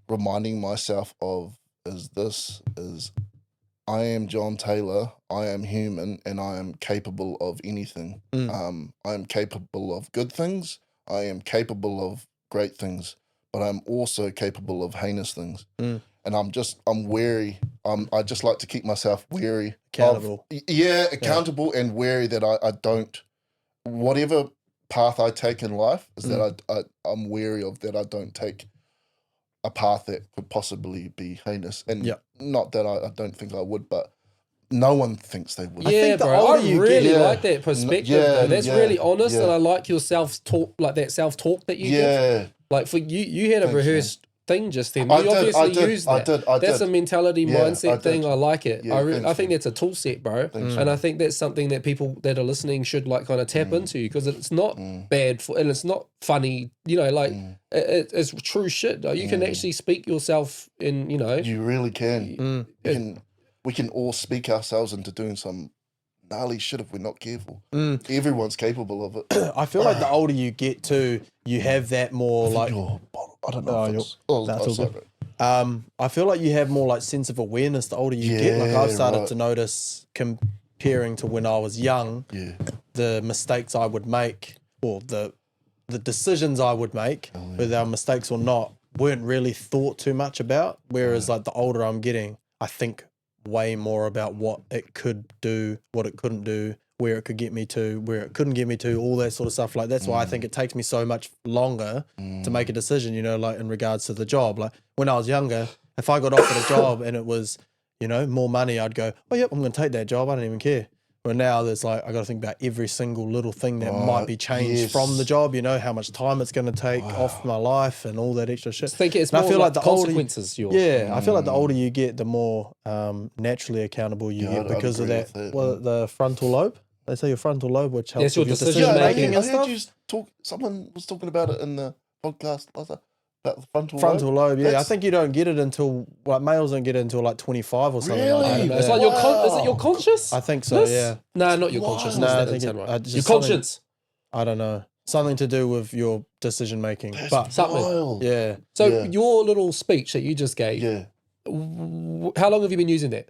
reminding myself of is I am John Taylor, I am human, and I am capable of anything. I am capable of good things, I am capable of great things, but I'm also capable of heinous things. And I'm wary. I just like to keep myself wary. Accountable. Accountable and wary that I don't, whatever path I take in life is that I'm wary of that I don't take a path that could possibly be heinous. And not that I don't think I would, but no one thinks they would. Yeah, I think the bro. older I you really get- like that perspective. Though. That's really honest, and I like your self-talk, like that self-talk that you give. Like for you had a rehearsed thing just then. You obviously used that. That's a mentality mindset thing. I like it. I think that's a tool set, bro. And I think that's something that people that are listening should like kind of tap into, because it's not bad for, and it's not funny. It's true shit. You can actually speak yourself in. You really can. We can all speak ourselves into doing some gnarly shit if we're not careful. Everyone's capable of it. I feel like the older you get to, you have that more like. I don't know. That's all good. I feel like you have more like sense of awareness the older you get. Like I've started to notice, comparing to when I was young, the mistakes I would make, or the decisions I would make, whether they were mistakes or not, weren't really thought too much about. Whereas like the older I'm getting, I think way more about what it could do, what it couldn't do, where it could get me to, where it couldn't get me to, all that sort of stuff. Like that's why I think it takes me so much longer to make a decision, like in regards to the job. Like when I was younger, if I got offered a job and it was, more money, I'd go, oh yep, I'm going to take that job. I don't even care. But now there's like, I got to think about every single little thing that might be changed from the job, how much time it's going to take off my life and all that extra shit. I think it's more I feel like the consequences. I feel like the older you get, the more naturally accountable you get because of that. The frontal lobe. They say your frontal lobe, which helps your with your decision making. I heard you talk. Someone was talking about it in the podcast last time. About the frontal lobe. Yeah, I think you don't get it until males don't get it until like 25 or something. Really? Like that. It's like is it your conscious? I think so. Yeah. No, not your conscious. No, I That think doesn't sound right. just Your something- conscience. I don't know. Something to do with your decision making. But something. Wild. yeah. So your little speech that you just gave. Yeah. How long have you been using that?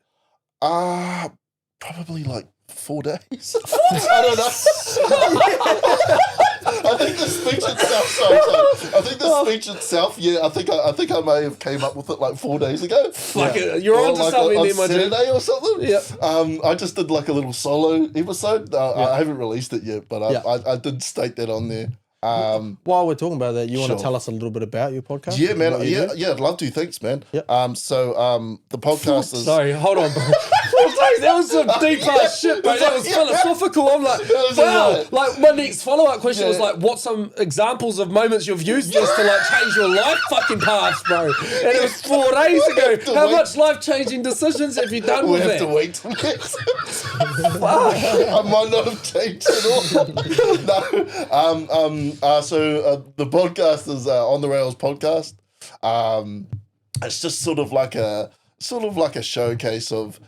Probably like 4 days. I don't know. I think the speech itself. I think the speech itself. Yeah, I think I may have came up with it like 4 days ago. Fuck it, you're onto like something on there, my dude. Saturday or something. Yep. I just did like a little solo episode. I haven't released it yet, but I did state that on there. While we're talking about that, you want to tell us a little bit about your podcast? Yeah, man. What you do? Yeah, I'd love to. Thanks, man. Yep. So the podcast is. Sorry, hold on, bro. That was some deep ass shit, bro. That was philosophical. I'm like, wow. Like my next follow up question was like, what's some examples of moments you've used this to like change your life fucking paths, bro? And it was 4 days ago. How much life changing decisions have you done with that? We have to wait till next. I might not have changed at all. No. So the podcast is On the Rails podcast. It's just sort of like a showcase of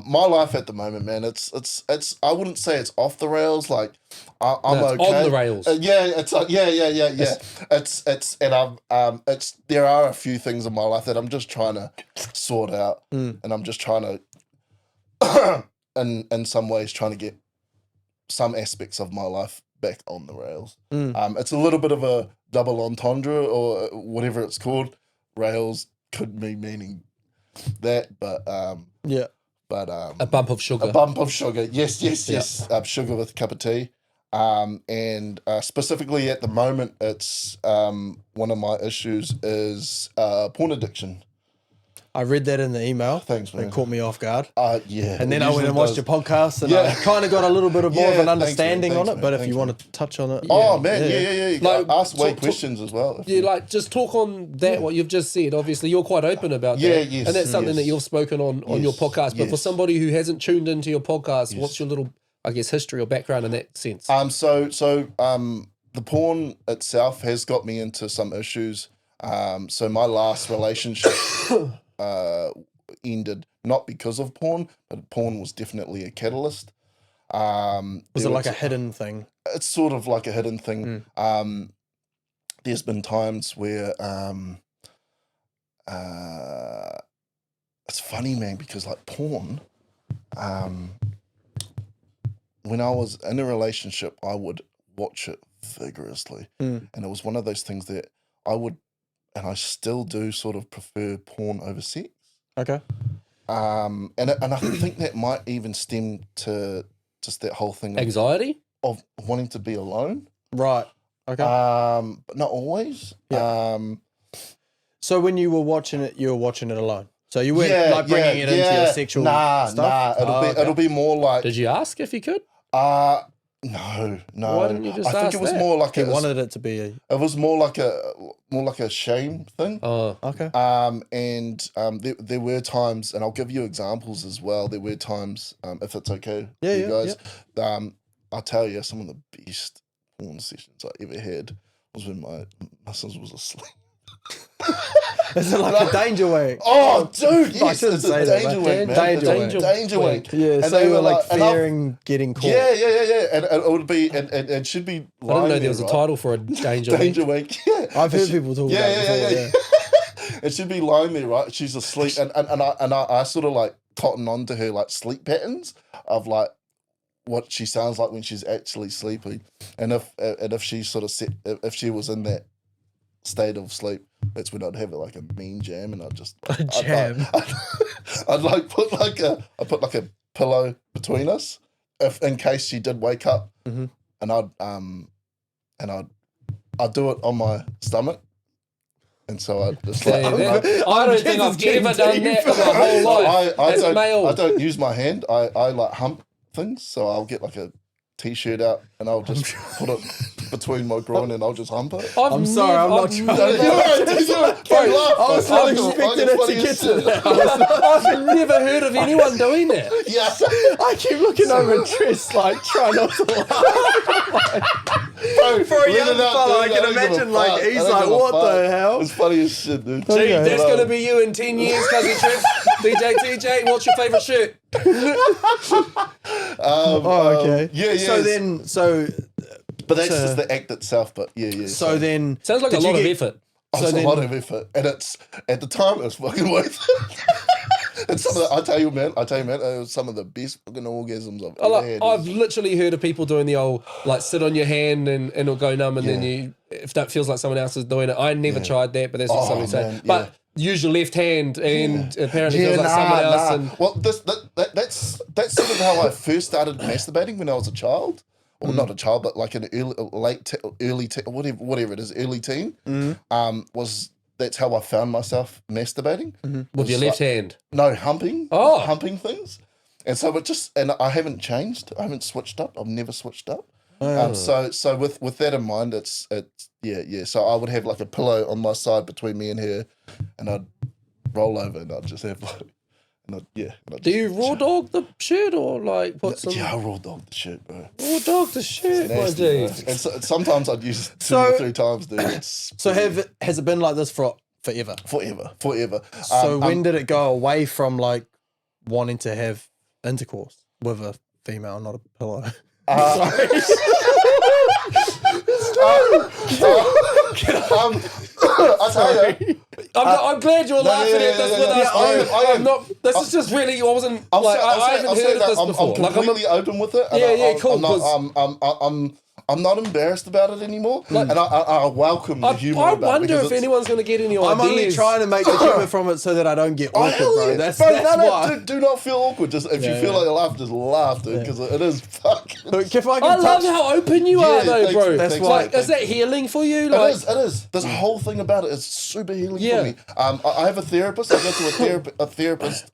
my life at the moment, man. It's I wouldn't say it's off the rails. Like I'm okay. On the rails. It's it's there are a few things in my life that I'm just trying to sort out, and I'm just trying to in some ways trying to get some aspects of my life back on the rails. It's a little bit of a double entendre or whatever it's called. Rails could be meaning that, but a bump of sugar. A bump of sugar. Yes. Sugar with a cup of tea. And specifically at the moment, it's one of my issues is porn addiction. I read that in the email. Thanks, man. It caught me off guard. Yeah. And then I went and watched your podcast, and I kind of got a little bit of more of an understanding on it. But if you want to touch on it, yeah. You Like, ask Wade questions as well. Like just talk on that. What you've just said. Obviously, you're quite open about that. Yes, and that's something that you've spoken on your podcast. But for somebody who hasn't tuned into your podcast, what's your little, I guess, history or background in that sense? So the porn itself has got me into some issues. So my last relationship ended not because of porn, but porn was definitely a catalyst. Was it like a hidden thing? It's sort of like a hidden thing. There's been times where it's funny, man, because like porn, when I was in a relationship, I would watch it vigorously. And it was one of those things that I would, and I still do, sort of prefer porn over sex. Okay. And I think that might even stem to just that whole thing Anxiety? of wanting to be alone. Right. Okay. But not always. Yeah. So when you were watching it alone. So you weren't like bringing it into your sexual stuff? Nah. It'll be more like. Did you ask if you could? No. Why didn't you just I think ask it was that? more like He wanted it to be It was more like a shame thing. Oh, okay. And there were times, and I'll give you examples as well. There were times, if it's okay with you guys, I'll tell you some of the best porn sessions I ever had was when my son was asleep. Is it like a danger wank? Oh, dude, yes, I shouldn't it's say a that. danger wank, man. Danger wank. Wank. Yeah, And so they you were like and I'll- fearing getting caught. Yeah. And it would be, and it should be. I didn't know there was a title for a danger wank. Danger wank. Yeah, I've heard people talk about it before. It should be lying there, right? She's asleep, and I sort of like cotton on to her like sleep patterns of like what she sounds like when she's actually sleeping, and if she sort of if she was in that state of sleep, that's when I'd have like a mean jam, and I'd just Jam. I'd like put like a pillow between us, if in case she did wake up, and I'd do it on my stomach. And so I just like I don't think I've ever done that for my whole life. I don't use my hand. I like hump things. So I'll get like a t-shirt out and I'll just put it between my groin and I'll just hump it. I'm sorry, I'm not trying to. I was not expecting it to get to that. I've never heard of anyone doing that. Yeah. I keep looking over Triss, like, trying not to laugh. For a young fella, I can imagine, like, he's like, what the hell? It's funny as shit, dude. Gee, that's going to be you in 10 years, Cousin Triff. DJ TeeJay, what's your favourite shirt? Okay. Yeah. But that's just the act itself. But yeah. So then, sounds like a lot of effort. It's a lot of effort, and it's at the time it was fucking worth it. And I tell you, man, it was some of the best fucking orgasms I've ever had. I've literally heard of people doing the old like sit on your hand and it'll go numb, and then you, if that feels like someone else is doing it. I never tried that, but that's what somebody said. But use your left hand, and apparently feels like someone else. And well, that's sort of how I first started masturbating when I was a child. Well, not a child, but like an early whatever it is, early teen. That's how I found myself masturbating. with your left hand. No, humping. Oh. Humping things. And so and I haven't changed. I haven't switched up. I've never switched up. So with that in mind, it's So I would have like a pillow on my side between me and her, and I'd roll over and I'd just have like, Do you raw dog the shirt or like put some? Yeah, I raw dog the shit, bro. Raw dog the shirt, my Nasty, dude. bro. And sometimes I'd use it 2 or 3 times, dude. so has it been like this for forever? Forever. So when did it go away from like wanting to have intercourse with a female, not a pillow? I'll tell you. I'm glad you're laughing at this with us. I am. This is just really. I wasn't. I haven't heard of this before. I'm completely open with it. Yeah, cool. I'm not embarrassed about it anymore, and I welcome the humour. I about it wonder because if it's- anyone's going to get any ideas. I'm only trying to make the humour from it so that I don't get Oh, awkward, hell bro. yeah. That's no, why. do not feel awkward. Just if you feel like you're laughing, just laugh, dude, because it is fucking. Look, if I can I love touch, how open you Yeah, are, though, thanks, bro. thanks, Like, thanks. is that healing for you? Like, It is. This whole thing about it is super healing Yeah. for me. I have a therapist. I go to a therapist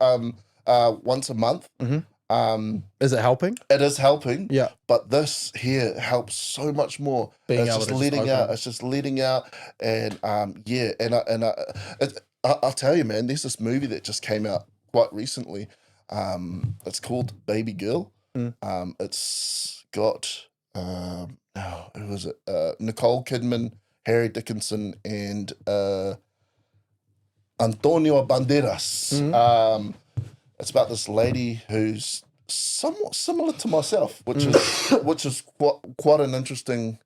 once a month. is it helping? It is helping. Yeah. But this here helps so much more. Being It's able just to just letting open. out. It's just letting out, and I'll tell you, man. There's this movie that just came out quite recently. It's called Baby Girl. It's got who was it? Nicole Kidman, Harry Dickinson, and Antonio Banderas. It's about this lady who's somewhat similar to myself, which is quite an interesting.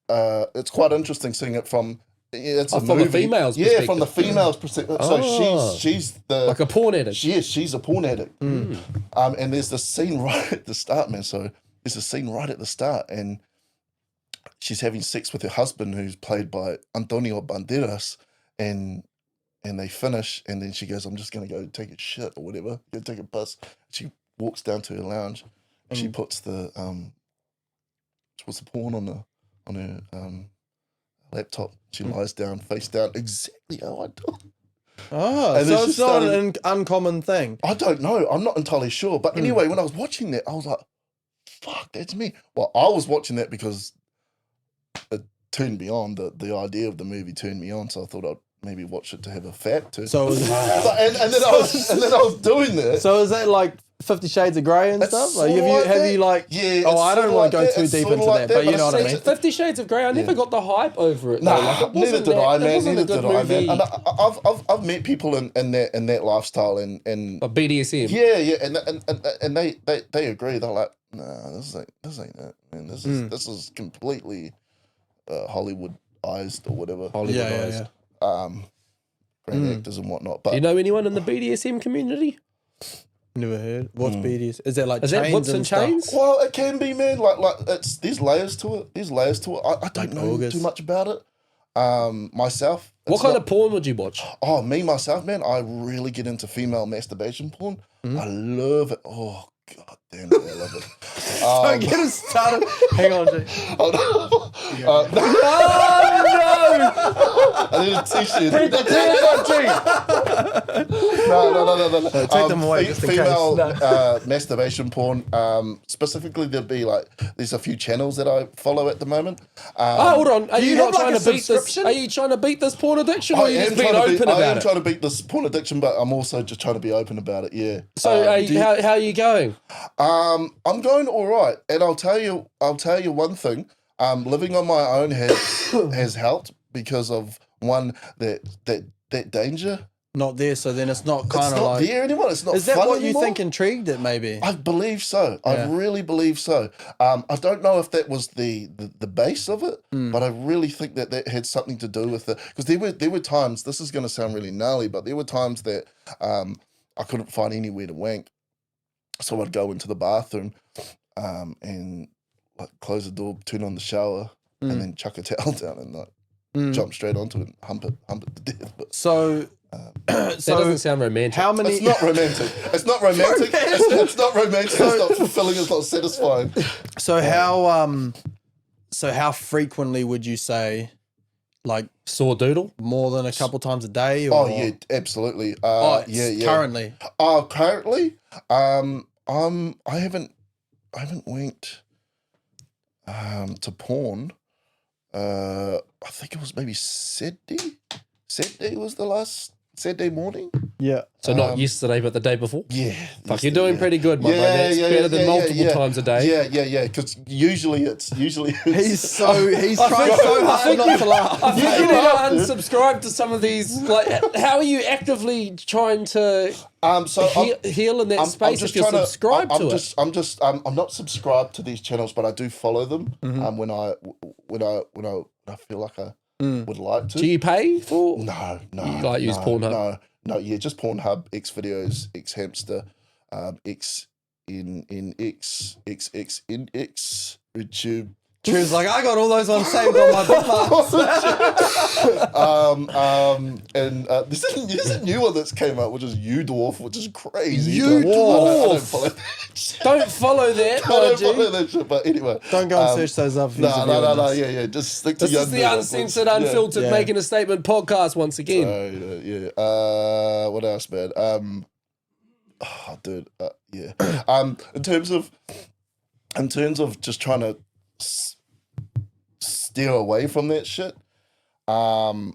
It's quite interesting seeing it from. It's a from the movie. female's Yeah, from the perspective. female's perspective. So she's the like a porn addict. she's a porn addict. And there's this scene right at the start, man. So there's a scene right at the start, and she's having sex with her husband, who's played by Antonio Banderas, and they finish, and then she goes, "I'm just gonna go take a shit or whatever, go take a piss." She walks down to her lounge, and she puts the porn on her laptop. She lies down, face down, exactly how I do. Oh, And so it's it's just not started- an uncommon thing. I don't know. I'm not entirely sure. But anyway, when I was watching that, I was like, fuck, that's me. Well, I was watching that because it turned me on. The idea of the movie turned me on. So I thought I'd maybe watch it to have a fact too. So, is, But, and then I was doing that. so is that like 50 Shades of Grey and It's stuff? Like, sorta have like you that. like? Yeah, Oh, it's I don't sorta want to like go that. too It's deep sorta into like that, that, but you but know what I it's- mean. 50 Shades of Grey, I never got the hype over it. though. Like, Nah, it neither wasn't did I, that- it man. wasn't a Neither good did I, movie. man. And I've met people in that lifestyle, and But BDSM. yeah, and they agree. They're like, nah, this ain't it, man. This is completely Hollywoodized or whatever. Hollywoodized. Great actors and whatnot. But Do you know anyone in the BDSM community? Never heard. What's BDS? Is that like Is chains that whips and stuff? chains? well, it can be, man. Like there's layers to it. I don't know August. too much about it. Myself. What it's kind not- of porn would you watch? Oh, me myself, man. I really get into female masturbation porn. I love it. Oh god damn it, I love it. Don't get us started. Hang on, Jay. Hold on. I need a t-shirt. No. take them away just in case. Female No. masturbation porn. Specifically, there's a few channels that I follow at the moment. Hold on. Are do you you not have, like, trying a to beat this? subscription? Are you trying to beat this porn addiction, or I are you am just being trying to open beat, I about am it? trying to beat this porn addiction, but I'm also just trying to be open about it. Yeah. So, how are you going? I'm going all right, and I'll tell you one thing. Living on my own has helped because of one that danger. Not there, so then it's not It's kind of not like. there anymore. It's not. Is that fun what you anymore. think intrigued it? Maybe. I believe so. I Yeah. really believe so. I don't know if that was the base of it, but I really think that had something to do with it. Because there were times. This is going to sound really gnarly, but there were times that I couldn't find anywhere to wank, so I'd go into the bathroom and like close the door, turn on the shower, and then chuck a towel down and like jump straight onto it and hump it to death. But So. That doesn't sound romantic. How many? it's not romantic. It's not romantic. It's not romantic. It's not fulfilling. It's not satisfying. So how frequently would you say, like Saw doodle? more than a couple times a day? Or, Oh yeah, absolutely. Yeah. Currently, Currently, I haven't wanked to porn. I think it was maybe Saturday. Saturday was the last Saturday morning. yeah. So not yesterday, but the day before? Yeah. Fuck, you're doing pretty good, my man. That's better than multiple times a day. Yeah. Because usually it's He's trying so hard not to laugh. I think you need to unsubscribe to some of these. Like, how are you actively trying to so heal in that space if you're trying subscribed to it? I'm not subscribed to these channels, but I do follow them. When I feel like I would like to. Do you pay for? No. You like use Pornhub? No, yeah, just Pornhub, X videos, X hamster, X in X, XX in X, YouTube. True's like, I got all those ones saved on my bookmarks. And there's a new one that's came out, which is U Dwarf, which is crazy. U I don't Dwarf. follow that shit. Don't follow that, I don't Margie. follow that shit, but anyway. Don't go and search those up. No, yeah, just stick to This young is the Dwarf, Uncensored, please. Unfiltered, Yeah. Making a Statement podcast once again. Yeah. What else, man? Dude, yeah. In terms of just trying to steer away from that shit, man,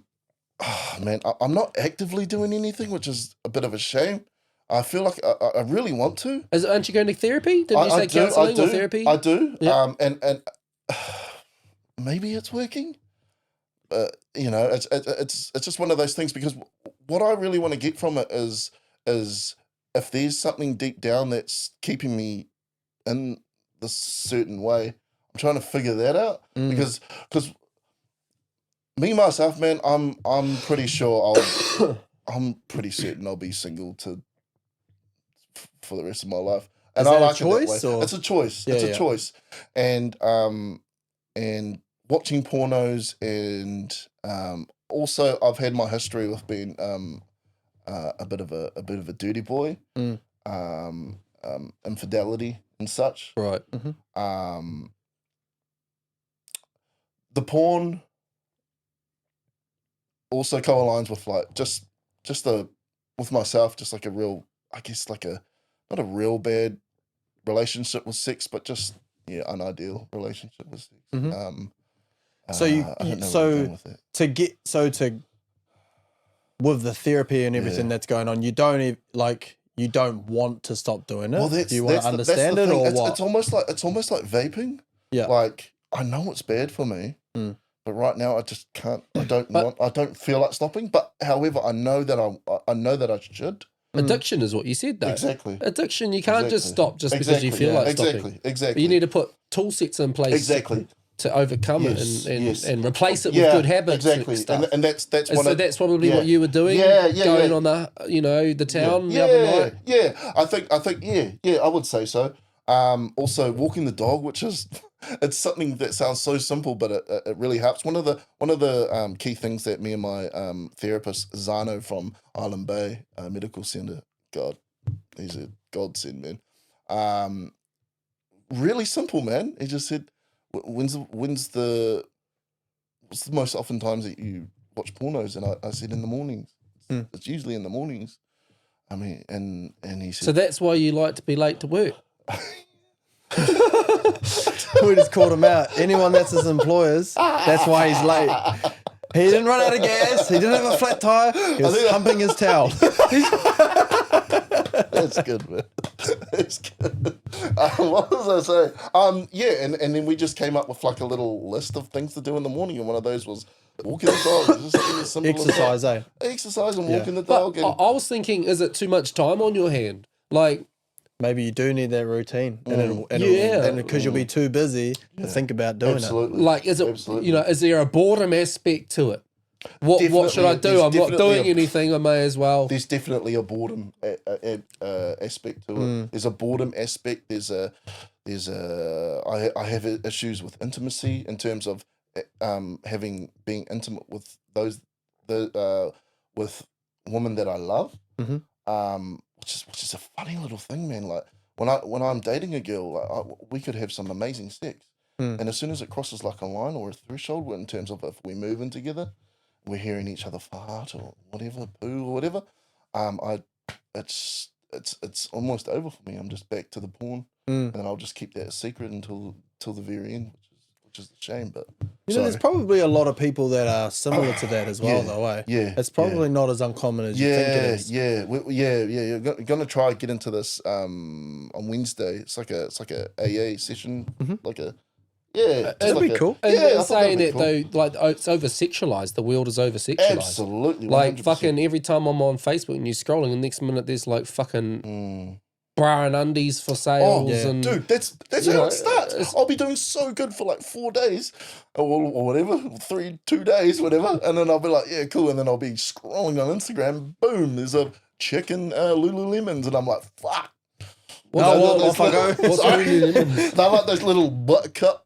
I'm not actively doing anything, which is a bit of a shame. I feel like I really want to. Aren't you going to therapy? Didn't you say counselling or therapy? I do. Yeah. And maybe it's working. It's just one of those things, because what I really want to get from it is if there's something deep down that's keeping me in this certain way, I'm trying to figure that out. Because me myself, man, I'm pretty sure I'm pretty certain I'll be single for the rest of my life. And Is I that a like choice, it that way. or? It's a choice. Yeah, It's a yeah. choice. And watching pornos, and also I've had my history with being a bit of a dirty boy, infidelity and such. Right. The porn also co-aligns with like just with myself, just like a real, I guess, like not a real bad relationship with sex, but just unideal relationship with sex. So I don't know where I'm going with that. With the therapy and everything that's going on, you don't want to stop doing it. Well, Do you want to understand it, thing. or it's, what? It's almost like vaping. Yeah. Like, I know it's bad for me, but right now I just can't. I don't feel like stopping. But however, I know that I should. Addiction is what you said, though. Exactly. Addiction, you can't just stop just because you Exactly. feel like stopping. Exactly. You need to put tool sets in place to overcome it and replace it with good habits. Exactly. And stuff. And that's So that's probably what you were doing. Going on the town the other night. Yeah. I think I would say so. Also walking the dog, which is it's something that sounds so simple, but it really helps. One of the key things that me and my therapist Zano from Island Bay Medical Centre, God, he's a godsend, man. Really simple, man. He just said, what's the most often times that you watch pornos? And I said in the mornings. It's usually in the mornings. I mean, and he said, So that's why you like to be late to work. We just called him out. Anyone that's his employers, that's why he's late. He didn't run out of gas. He didn't have a flat tire. He was humping his towel. That's good, man. That's good. What was I saying? And then we just came up with like a little list of things to do in the morning, and one of those was walking the dog. Just something as simple as Exercise, that. Exercise and walking the dog. But I was thinking, is it too much time on your hand? Like, Maybe you do need that routine, and because you'll be too busy to think about doing Absolutely. like, is it? Absolutely. Is there a boredom aspect to it? What should I do? There's I'm not definitely doing anything. I may as well. There's definitely a boredom aspect to it. There's a boredom aspect. I have issues with intimacy in terms of being intimate with with women that I love. Which is a funny little thing, man. Like when I'm dating a girl, like, we could have some amazing sex, and as soon as it crosses like a line or a threshold, in terms of if we move in together, we're hearing each other fart or whatever, poo or whatever. It's almost over for me. I'm just back to the porn, and then I'll just keep that a secret until the very end, which is a shame. But there's probably a lot of people that are similar to that as well, though. It's probably not as uncommon as you think it is. You're gonna try to get into this on Wednesday. It's like a AA session, That'd be cool. And I thought saying that'd that be though, like it's over sexualized. The world is over sexualized. Absolutely, Like 100%. fucking every time I'm on Facebook and you're scrolling, the next minute there's like fucking bra and undies for sales. And dude, that's how it starts. I'll be doing so good for like 4 days or whatever, 2 days, whatever, and then I'll be like, yeah, cool, and then I'll be scrolling on Instagram. Boom, there's a chick in Lululemons, and I'm like, fuck. Off I go. They're like those little butt cut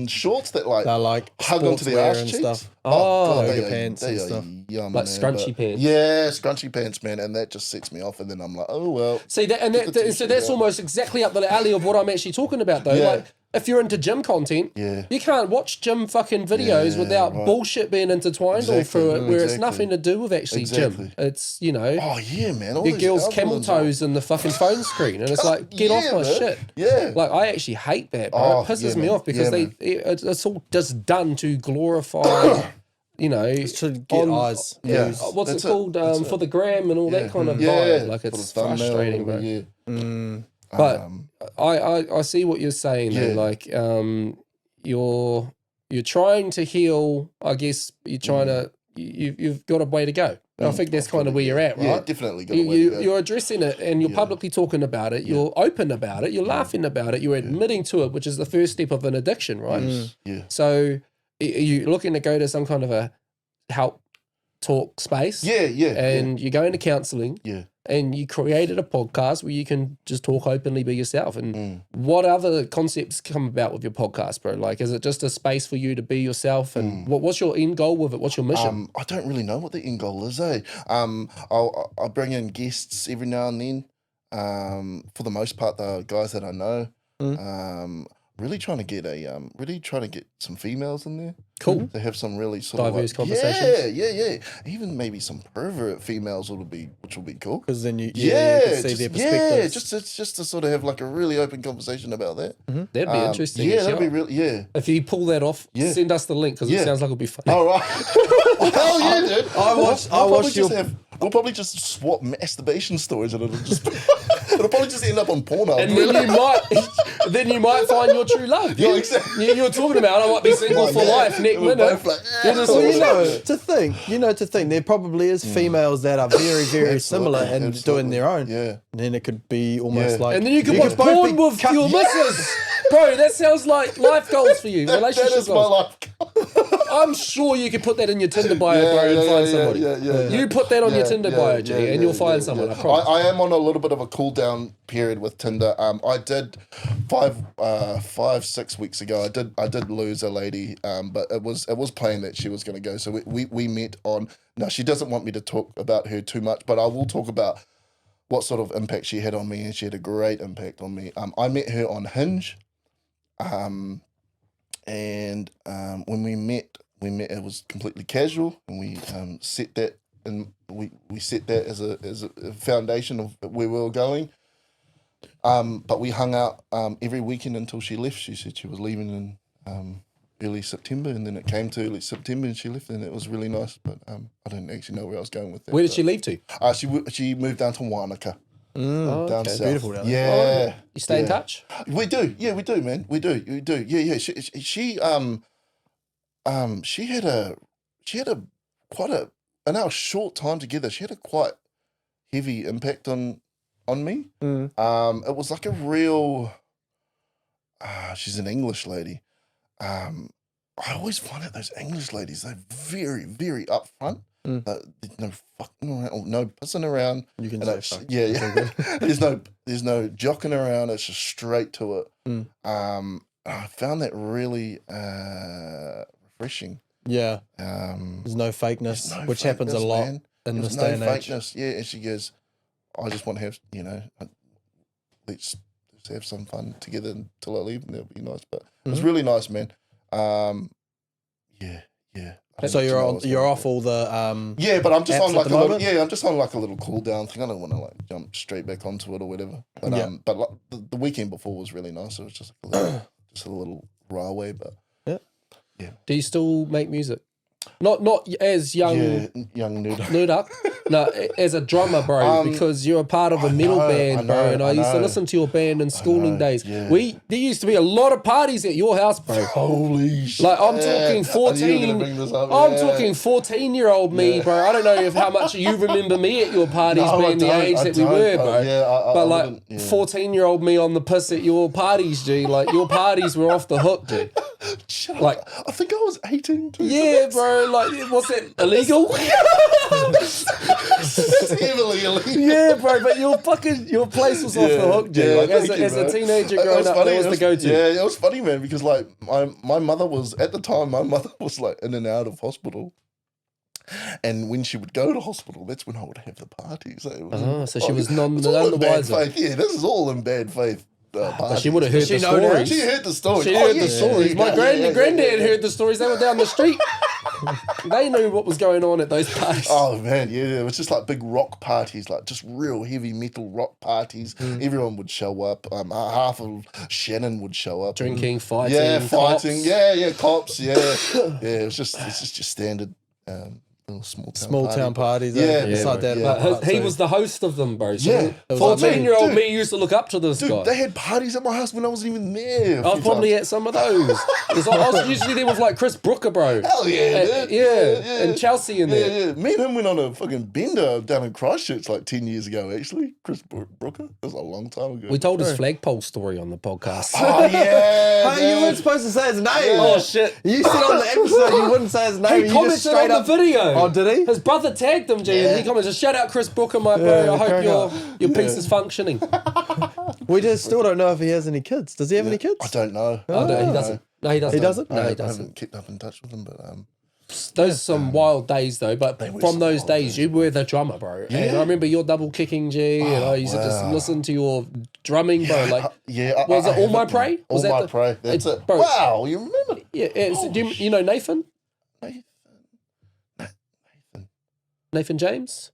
shorts that like They're like hug onto the sportswear ass and cheeks. stuff. Oh, yoga pants and stuff. Yum, Like man, scrunchy but- pants. Yeah, scrunchy pants, man, and that just sets me off. And then I'm like, oh well. See that, and Get the so t-shirt that's out. almost exactly up the alley of what I'm actually talking about, though. Yeah. Like, if you're into gym content, Yeah. you can't watch gym fucking videos Yeah, without right. bullshit being intertwined all through it, where it's exactly. nothing to do with actually Exactly. gym. It's, you know, Oh yeah, man. All your these girl's camel algorithms toes in the fucking phone screen, and it's like, get off Yeah, my man. shit. Yeah. Like, I actually hate that, bro. Oh, It pisses yeah, me man. off because Yeah, it's all just done to glorify, you know, To get eyes. Yeah. views. what's That's it called That's for the gram and all that kind of vibe. Like, it's For the thumbnail, frustrating, bro. Yeah. But I see what you're saying though. Yeah. Like you're trying to heal. I guess you're trying to you've got a way to go. I think that's kind of where you're at, right? Yeah, definitely got a way to go. You're addressing it and you're publicly talking about it. You're open about it. You're laughing about it. You're admitting to it, which is the first step of an addiction, right? Yeah. So you're looking to go to some kind of a help talk space. Yeah, yeah. And you're going to counselling. yeah. And you created a podcast where you can just talk openly, be yourself. And what other concepts come about with your podcast, bro? Like, is it just a space for you to be yourself? And what's your end goal with it? What's your mission? I don't really know what the end goal is, eh? I'll bring in guests every now and then. For the most part, the guys that I know. Really trying to get some females in there. Cool. To have some really sort Diverse of conversations. Yeah. Even maybe some pervert females which will be cool. Because then you can see their Yeah, perspectives. just to sort of have like a really open conversation about that. That'd be interesting. Yeah, actually. that'd be really, yeah. If you pull that off, Yeah. send us the link because it Yeah. sounds like it'll be fun. All right. Hell yeah, dude. We'll We'll probably just swap masturbation stories and it'll probably just end up on Pornhub. And then you might find your true love. Yeah, exactly. You were talking about I might be single for life next We're minute. both like, You're just Well, like, to think, there probably is females that are very, very similar and Absolutely. doing their own. Yeah. And then it could be almost Yeah. like. and then you can watch both porn be with your missus. Bro, that sounds like life goals for you, That relationship is my goals. life. I'm sure you could put that in your Tinder bio, bro, and find somebody. Yeah. You put that on your Yeah, Tinder yeah, bio, G, yeah, and you'll yeah, find yeah, someone. yeah. I promise. I am on a little bit of a cool down period with Tinder. I did 5-6 weeks ago. I did lose a lady, but it was plain that she was going to go. So we met on. Now she doesn't want me to talk about her too much, but I will talk about what sort of impact she had on me, and she had a great impact on me. I met her on Hinge, and when we met. It was completely casual, and we set that and we set that as a foundation of where we were going. But we hung out every weekend until she left. She said she was leaving in early September, and then it came to early September, and she left, and it was really nice. But I didn't actually know where I was going with that. Where did she leave to? She moved down to Wanaka. Oh, Down okay. south. Beautiful down there. Yeah. You stay in Yeah. touch? We do, man. We do. Yeah. She had a quite a in our short time together. She had a quite heavy impact on me. It was like a real. She's an English lady. I always find out those English ladies, they're very, very upfront. There's no fucking around, or no pissing around. You can And say fuck. yeah. there's no joking around. It's just straight to it. I found that really refreshing. Yeah. There's There's no fakeness, no which happens a fakeness, lot man. in There's this no day and age. fakeness. Yeah, and she goes, I just want to have, let's have some fun together until I leave, and that'll be nice. But it was really nice, man. Yeah. So you're off all the Yeah, but I'm just apps on at like the a little. moment? Yeah, I'm just on like a little cool down thing. I don't want to like jump straight back onto it or whatever. But Yeah. but like the weekend before was really nice. It was just like a little railway, but Do you still make music? Not as young young nude. Nuda. No, as a drummer, bro, because you're a part of a metal band, bro. And I used to listen to your band in schooling days. yeah. There used to be a lot of parties at your house, bro. Holy shit! Like I'm talking I knew you were gonna bring 14. this up, I'm yeah. talking 14-year-old me, bro. I don't know if how much you remember me at your parties No, being the I don't, age I that we don't, were, but bro. yeah, I but like wouldn't, yeah. 14-year-old me on the piss at your parties, G. Like your parties were off the hook, G. Shut up. like- I think I was 18 too. Yeah, bro. Like was that illegal? That's heavily illegal. Yeah, bro, but your place was off the hook, dude. Yeah, Like, as thank you, a bro. teenager It growing was up, funny, that was it the go-to. Yeah, it was funny, man, because like my mother was at the time. My mother was like in and out of hospital, and when she would go to hospital, that's when I would have the parties. So she was none it's all the in bad wiser. faith. Yeah, this is all in bad faith. But she would have heard She the know that. stories. She heard the story. She Oh, heard yeah, the stories. My granddad heard the stories. They were down the street. They knew what was going on at those parties. Oh man, yeah, it was just like big rock parties, like just real heavy metal rock parties. Everyone would show up. Half of Shannon would show up. Drinking, fighting, Yeah, fighting. cops. Yeah, cops. Yeah, yeah. It's just your standard little small Town parties. Yeah, It's like bro, that. yeah. But He was the host of them, bro. So Yeah. 14-year-old Dude. me used to look up to this Dude, guy. they had parties at my house when I wasn't even there. I was probably at some of those. 'Cause I was usually there with like Chris Brooker, bro. Hell yeah, dude. And Chelsea in Yeah, there. yeah. Me and him went on a fucking bender down in Christchurch like 10 years ago, actually. Chris Brooker. That was a long time ago. We told his flagpole story on the podcast. Oh, yeah. Hey, you dude. weren't supposed to say his name. Oh, shit. You said on the episode you wouldn't say his name. He You just commented straight on up. the video. Oh, did he? His brother tagged him, G, and he commented, "Shout out Chris Brooker, my bro. Yeah, I hope crack your piece is functioning." We just still don't know if he has any kids. Does he have any kids? I don't know. Oh, no, he doesn't. No, he doesn't. He doesn't? No, he I doesn't. haven't kept up in touch with him, but Those are some wild days, though. But were from some those wild days, you were the drummer, bro. And Yeah. I remember your double kicking, G, and I used to just wow. listen to your drumming, bro. Like, yeah. was it I All My haven't- Prey? Was All that My the- Prey. That's it. bro. Wow, you remember? yeah. Do you know Nathan? Nathan James?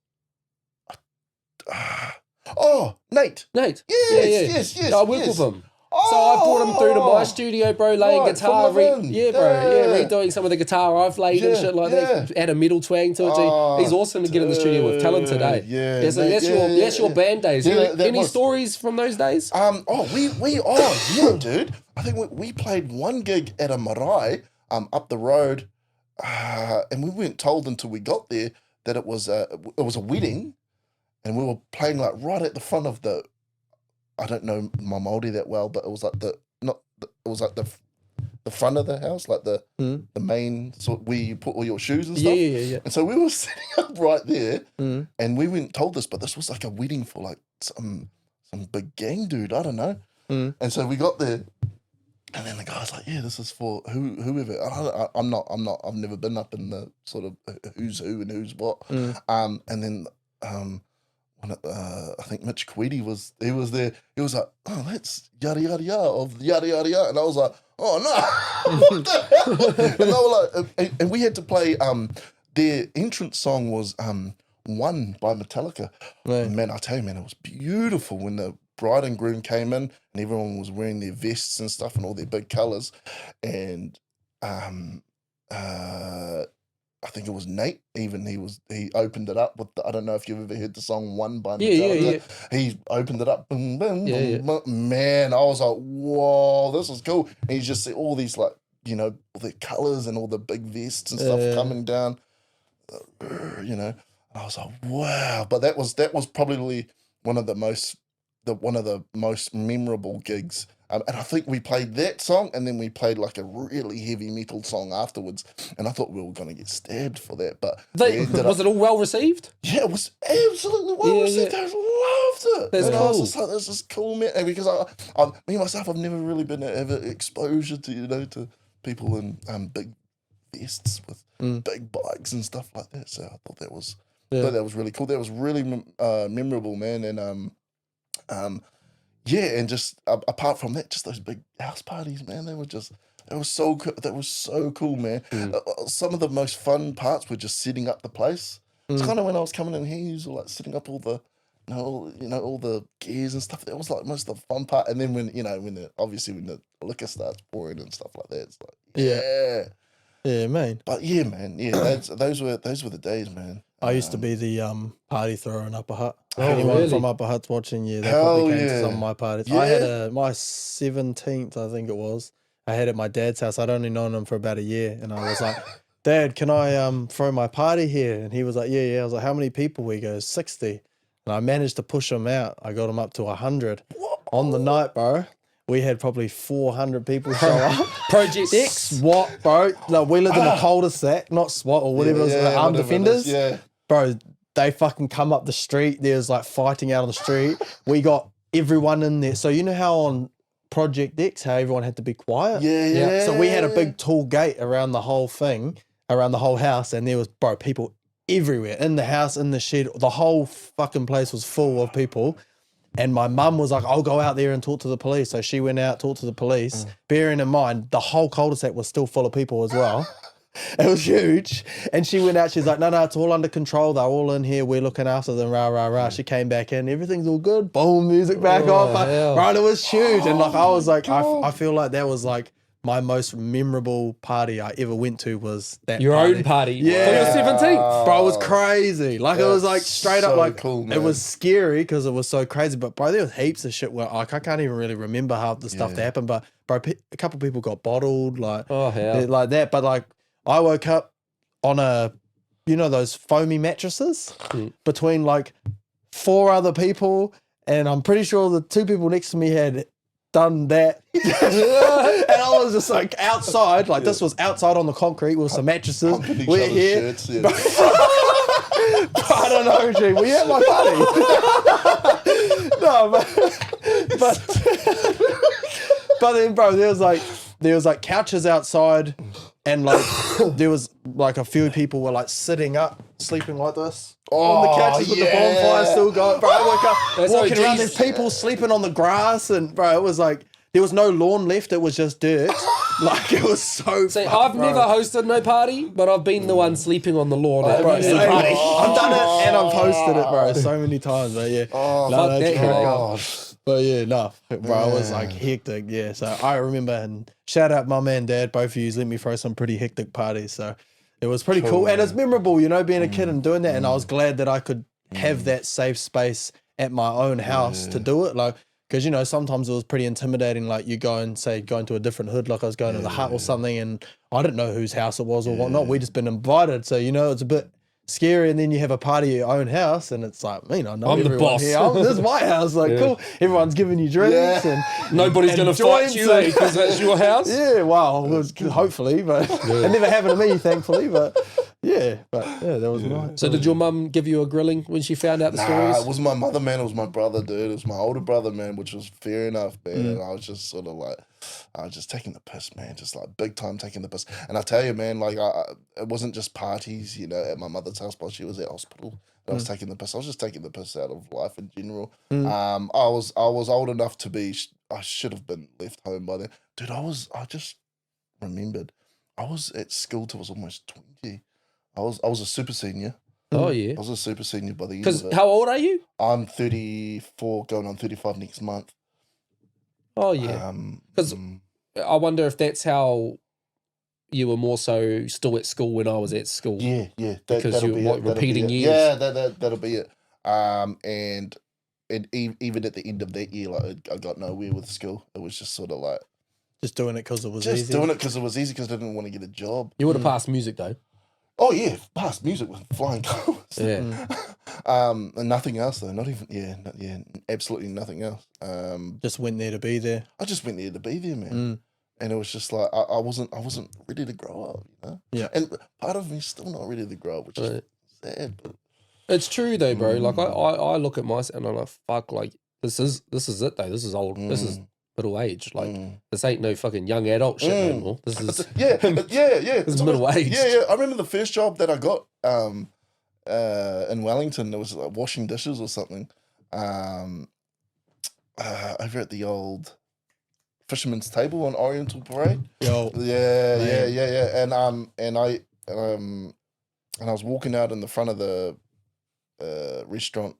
Oh, Nate. Nate. Yes, yes. I work yes. with him. So I brought him through to my Oh, studio, bro, laying right, guitar. from within. Yeah, bro. Yeah, redoing some of the guitar I've laid and Yeah, shit like yeah. that. Add a metal twang to it. G. Oh, He's awesome to get in the studio with. Tell him today. Yeah, so mate, that's your band days. Yeah, that Any was- stories from those days? Dude. I think we played one gig at a marae up the road, and we weren't told until we got there that it was a wedding, and we were playing like right at the front of the. I don't know my Māori that well, but it was like the front of the house, like the main sort where you put all your shoes and stuff. Yeah. And so we were sitting up right there, Mm. and we weren't told this, but this was like a wedding for like some big gang dude. I don't know. Mm. And so we got there, and then the guy's like, "Yeah, this is for whoever." I'm not. I've never been up in the sort of who's who and who's what. Mm. And then I think Mitch Queedy was there. He was like, "Oh, that's yada yada yada of yada yada yada," and I was like, "Oh no!" What the hell? And they were like, and we had to play. Their entrance song was "One" by Metallica. Right. Man, I tell you, man, it was beautiful when the bride and groom came in and everyone was wearing their vests and stuff and all their big colours, and I think it was Nate. Even he opened it up with I don't know if you've ever heard the song "One" by Metallica. Yeah. He opened it up, boom, boom, Yeah, boom, boom. Man, I was like, whoa, this is cool. And you just see all these like all the colours and all the big vests and stuff coming down. And I was like, wow. But that was probably one of the most memorable gigs. And I think we played that song, and then we played like a really heavy metal song afterwards. And I thought we were going to get stabbed for that, but Was it all well received? yeah, it was absolutely well received. I loved it. That's And I was cool. just like, this is cool, man. And because me myself, I've never really been ever exposure to to people in big vests with big bikes and stuff like that. So I thought that was really cool. That was really memorable, man. And and just apart from that, just those big house parties, man. They were so cool, man. Some of the most fun parts were just setting up the place. It's kind of when I was coming in here, you were like setting up all the, all the gears and stuff. That was like most of the fun part. And then when the liquor starts pouring and stuff like that, it's like Yeah, man. But yeah, man, those were the days, man. I used to be the party thrower in Upper Hut. Oh, Anyone really? from Upper Hut's watching, they Hell probably came to yeah. some of my parties. Yeah. I had my 17th, I think it was. I had at my dad's house. I'd only known him for about a year, and I was like, "Dad, can I throw my party here?" And he was like, "Yeah." I was like, "How many people?" He goes, 60. And I managed to push him out. I got him up to 100 on the night, bro. We had probably 400 people show up. Project X. SWAT, bro. No, we lived in a cul-de-sac, not SWAT or whatever it was, armed whatever it is, defenders. yeah. Bro, they fucking come up the street. There's like fighting out on the street. We got everyone in there. So you know how on Project X, how everyone had to be quiet? Yeah. So we had a big tall gate around the whole thing, around the whole house, and there was, bro, people everywhere, in the house, in the shed. The whole fucking place was full of people. And my mum was like, I'll go out there and talk to the police. So she went out, talked to the police, bearing in mind the whole cul-de-sac was still full of people as well. It was huge. And she went out, she's like, no, it's all under control. They're all in here. We're looking after them, rah, rah, rah. She came back in, everything's all good. Boom, music back on. Right, it was huge. And like, I was like, I feel like that was like my most memorable party I ever went to was that Your party. own party. Yeah. For your 17th. Bro, it was crazy. Like, it was like straight up so like, cool, it man. was scary because it was so crazy. But bro, there was heaps of shit where like, I can't even really remember half the stuff that happened. But bro, a couple people got bottled, like, like that. But like, I woke up on a, you know, those foamy mattresses between like 4 other people. And I'm pretty sure the 2 people next to me had done that. And I was just like outside, like this was outside on the concrete with some mattresses. We're here. Shirts, yeah. I don't know, G. Were you at my party? No, but then, bro, there was like couches outside, and like there was like a few people were like sitting up, sleeping like this. On the couches with the bonfire still going. Bro, I woke up walking around, there's people sleeping on the grass, and bro, it was like there was no lawn left, it was just dirt. Like, it was so See, I've never hosted no party, but I've been the one sleeping on the lawn at bro, any same. party. I've done it and I've hosted it, bro, so many times. But yeah, fuck that, it's bro. God. But yeah, no, bro, it was like hectic. Yeah, so I remember, and shout out mum and dad, both of you let me throw some pretty hectic parties. So it was pretty cool. And it's memorable, you know, being a kid and doing that. And I was glad that I could have that safe space at my own house to do it. Like, because, you know, sometimes it was pretty intimidating. Like, you go and say, going to a different hood, like I was going to the hut or something, and I didn't know whose house it was or whatnot. We just been invited. So, you know, it's a bit scary. And then you have a party at your own house, and it's like, you know, I know I'm the everyone boss. here. This is my house. Like, cool. Everyone's giving you drinks and Nobody's going to fight you because that's your house. yeah, well, it was, hopefully, but it never happened to me, thankfully. But yeah, that was nice. So did your mum give you a grilling when she found out the stories? It wasn't my mother, man. It was my brother, dude. It was my older brother, man, which was fair enough, man. And I was just sort of like, I was just taking the piss, man. Just like big time taking the piss. And I tell you, man, like it wasn't just parties, you know, at my mother's house while she was at hospital. I was taking the piss. I was just taking the piss out of life in general. I was old enough to be. I should have been left home by then, dude. I just remembered. I was at school till I was almost 20. I was a super senior. Oh, yeah. I was a super senior by the end Because of it. how old are you? I'm 34, going on 35 next month. Oh, yeah. Because I wonder if that's how you were more so still at school when I was at school. Yeah. Because that'll you're be what, it, that'll repeating be it. years. Yeah, that'll be it. And even at the end of that year, like I got nowhere with school. It was just sort of like Just doing it because it was just easy. doing it because it was easy because I didn't want to get a job. You would have passed music, though. Oh yeah, past music with flying colours. Yeah. And nothing else though. Not even absolutely nothing else. Just went there to be there. I just went there to be there, man. And it was just like I wasn't ready to grow up, you know. Yeah. And part of me's still not ready to grow up, which is sad. But It's true, though, bro. Like, I look at myself and I'm like, fuck, like, this is it, though. This is old. This is middle age. Like, this ain't no fucking young adult shit anymore. This is yeah. this is middle age. Yeah. I remember the first job that I got in Wellington. It was like washing dishes or something. Over at the old Fisherman's Table on Oriental Parade. Yo. Yeah. And I was walking out in the front of the restaurant,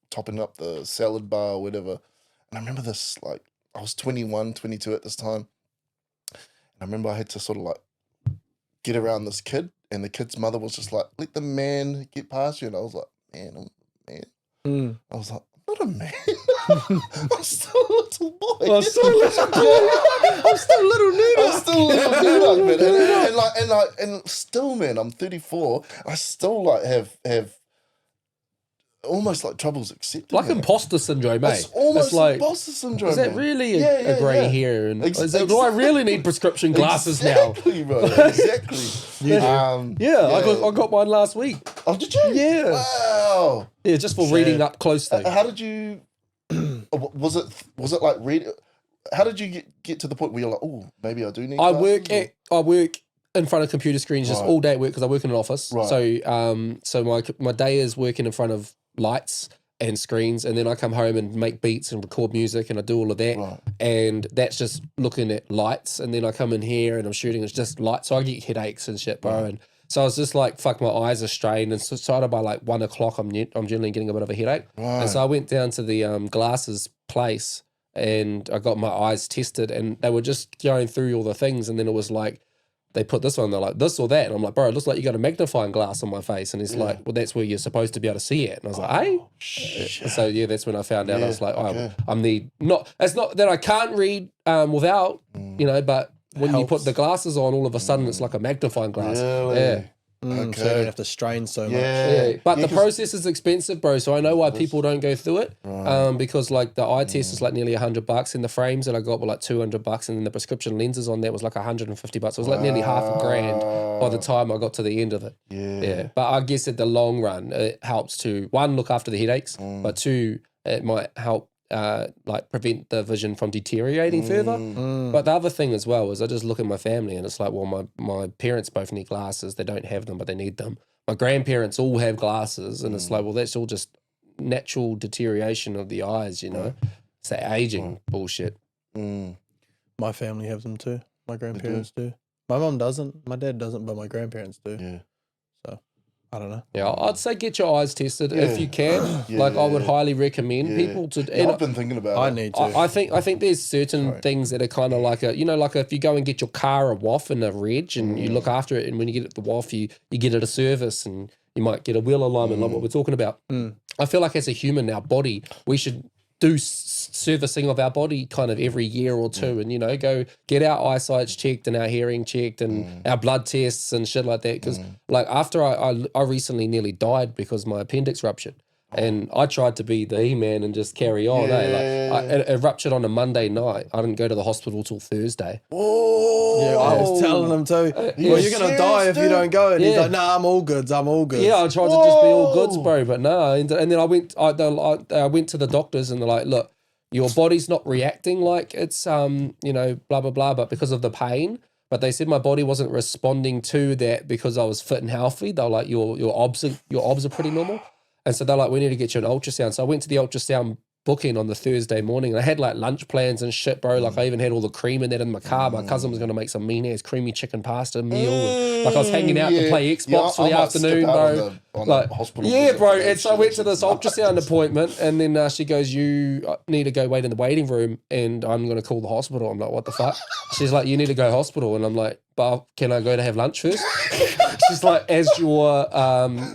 topping up the salad bar or whatever. And I remember this, like, I was 21, 22 at this time. And I remember I had to sort of like get around this kid, and the kid's mother was just like, let the man get past you. And I was like, man, I'm a man. I was like, I'm not a man. I'm still a little boy. I'm still a little boy. I'm still a little nooner. I'm still a little dude, man. And still, man, I'm 34. I still like have almost like troubles accepting Like it. imposter syndrome, mate. It's almost It's like, imposter syndrome. is that man. really a grey hair? And do I really need prescription glasses now? Exactly, bro. Exactly. Yeah, I got mine last week. Oh, did you? Yeah. Wow. Yeah, just for Shit. reading up closely. How did you? Was it like read? How did you get to the point where you're like, oh, maybe I do need? I glasses, work in front of computer screens just Right. all day at work because I work in an office. Right. So my day is working in front of lights and screens, and then I come home and make beats and record music, and I do all of that. Right. And that's just looking at lights, and then I come in here and I'm shooting. It's just lights, so I get headaches and shit, bro. Right. And so I was just like, fuck, my eyes are strained, and so started by like 1 o'clock. I'm generally getting a bit of a headache, Right. and so I went down to the glasses place, and I got my eyes tested, and they were just going through all the things, and then it was like, they put this on, they're like, this or that. And I'm like, bro, it looks like you got a magnifying glass on my face. And he's like, well, that's where you're supposed to be able to see it. And I was like, hey? Shit. So yeah, that's when I found out. I was like, okay. it's not that I can't read without, you know, but when you put Helps. the glasses on, all of a sudden it's like a magnifying glass. Really? Yeah. So you Okay. don't have to strain so much. Yeah, but Yeah, the 'cause- process is expensive, bro. So I know why people don't go through it. Because like the eye test is like nearly $100, and the frames that I got were like $200, and then the prescription lenses on that was like $150. So it was like nearly $5,000 by the time I got to the end of it. Yeah, but I guess at the long run, it helps to one, look after the headaches, but two, it might help like prevent the vision from deteriorating further. But the other thing as well is I just look at my family, and it's like, well, my parents both need glasses. They don't have them, but they need them. My grandparents all have glasses, and it's like, well, that's all just natural deterioration of the eyes, you know. It's that aging bullshit. My family have them too. My grandparents do. My mom doesn't. My dad doesn't, but my grandparents do. Yeah. So I don't know. Yeah, I'd say get your eyes tested if you can. Like I would highly recommend people to. Yeah, I've been thinking about it. I need to. I think there's certain things that are kind of like like if you go and get your car a waff and a reg and you look after it, and when you get it the waff, you get it a service, and you might get a wheel alignment like what we're talking about. I feel like as a human, our body, we should do servicing of our body kind of every year or two, and go get our eyesights checked and our hearing checked and our blood tests and shit like that. Because like after I recently nearly died because my appendix ruptured. And I tried to be the E-man and just carry on. It ruptured on a Monday night. I didn't go to the hospital till Thursday. Oh, Yeah, I was telling him too. Well, you're gonna die if you don't go. And he's like, "Nah, I'm all goods. I'm all goods." Yeah, I tried to just be all goods, bro, but no. And then I went to the doctors, and they're like, "Look, your body's not reacting like it's blah blah blah, but because of the pain." But they said my body wasn't responding to that because I was fit and healthy. They're like, your obs are pretty normal. And so they're like, we need to get you an ultrasound. So I went to the ultrasound booking on the Thursday morning, and I had like lunch plans and shit, bro. Like I even had all the cream in that in my car. My cousin was going to make some mean ass creamy chicken pasta meal. And, like I was hanging out to play Xbox for the afternoon, bro. Bro. And so I went to this ultrasound appointment, and then she goes, you need to go wait in the waiting room, and I'm going to call the hospital. I'm like, what the fuck? She's like, you need to go to hospital. And I'm like, but can I go to have lunch first? She's like, as your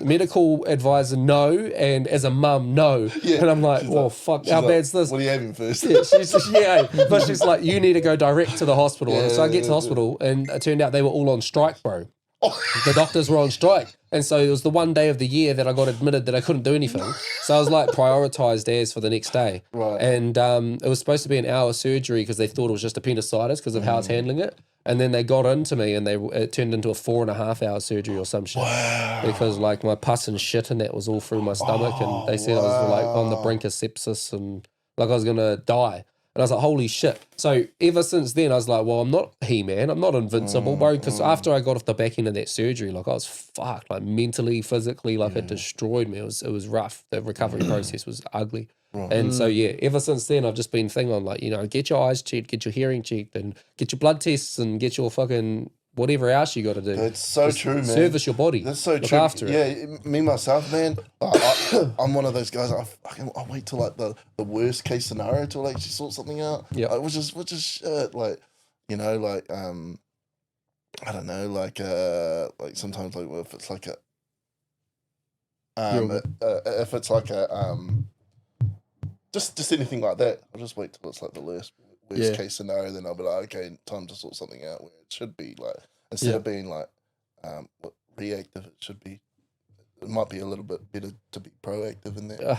medical advisor, no, and as a mum, no. And I'm like, well, fuck, how bad's this? What are you having first? But she's like, you need to go direct to the hospital. And so I get to the hospital, and it turned out they were all on strike, bro. The doctors were on strike. And so it was the one day of the year that I got admitted that I couldn't do anything. So I was like prioritized as for the next day. Right. And it was supposed to be an hour surgery because they thought it was just appendicitis because of how it's handling it. And then they got into me, and it turned into a 4.5 hour surgery or some shit. Wow. Because like my pus and shit and that was all through my stomach, and they said I was like on the brink of sepsis and like I was gonna die. And I was like, holy shit. So ever since then, I was like, well, I'm not He-Man. I'm not invincible, bro. Because after I got off the back end of that surgery, like I was fucked, like mentally, physically, like it destroyed me. It was rough. The recovery process was ugly. And so, ever since then, I've just been thinking on like, get your eyes checked, get your hearing checked, and get your blood tests and get your fucking whatever else you got to do. That's so true, man. Service your body. That's so Look true. after it. Yeah, me myself, man. I'm one of those guys. I wait till like the worst case scenario to like actually sort something out. Yeah, which is shit. Like I don't know. Like sometimes like if it's like if it's like just anything like that, I'll just wait till it's like the worst case scenario. Then I'll be like, okay, time to sort something out where it should be like instead of being like reactive, it should be it might be a little bit better to be proactive in that. 100%. I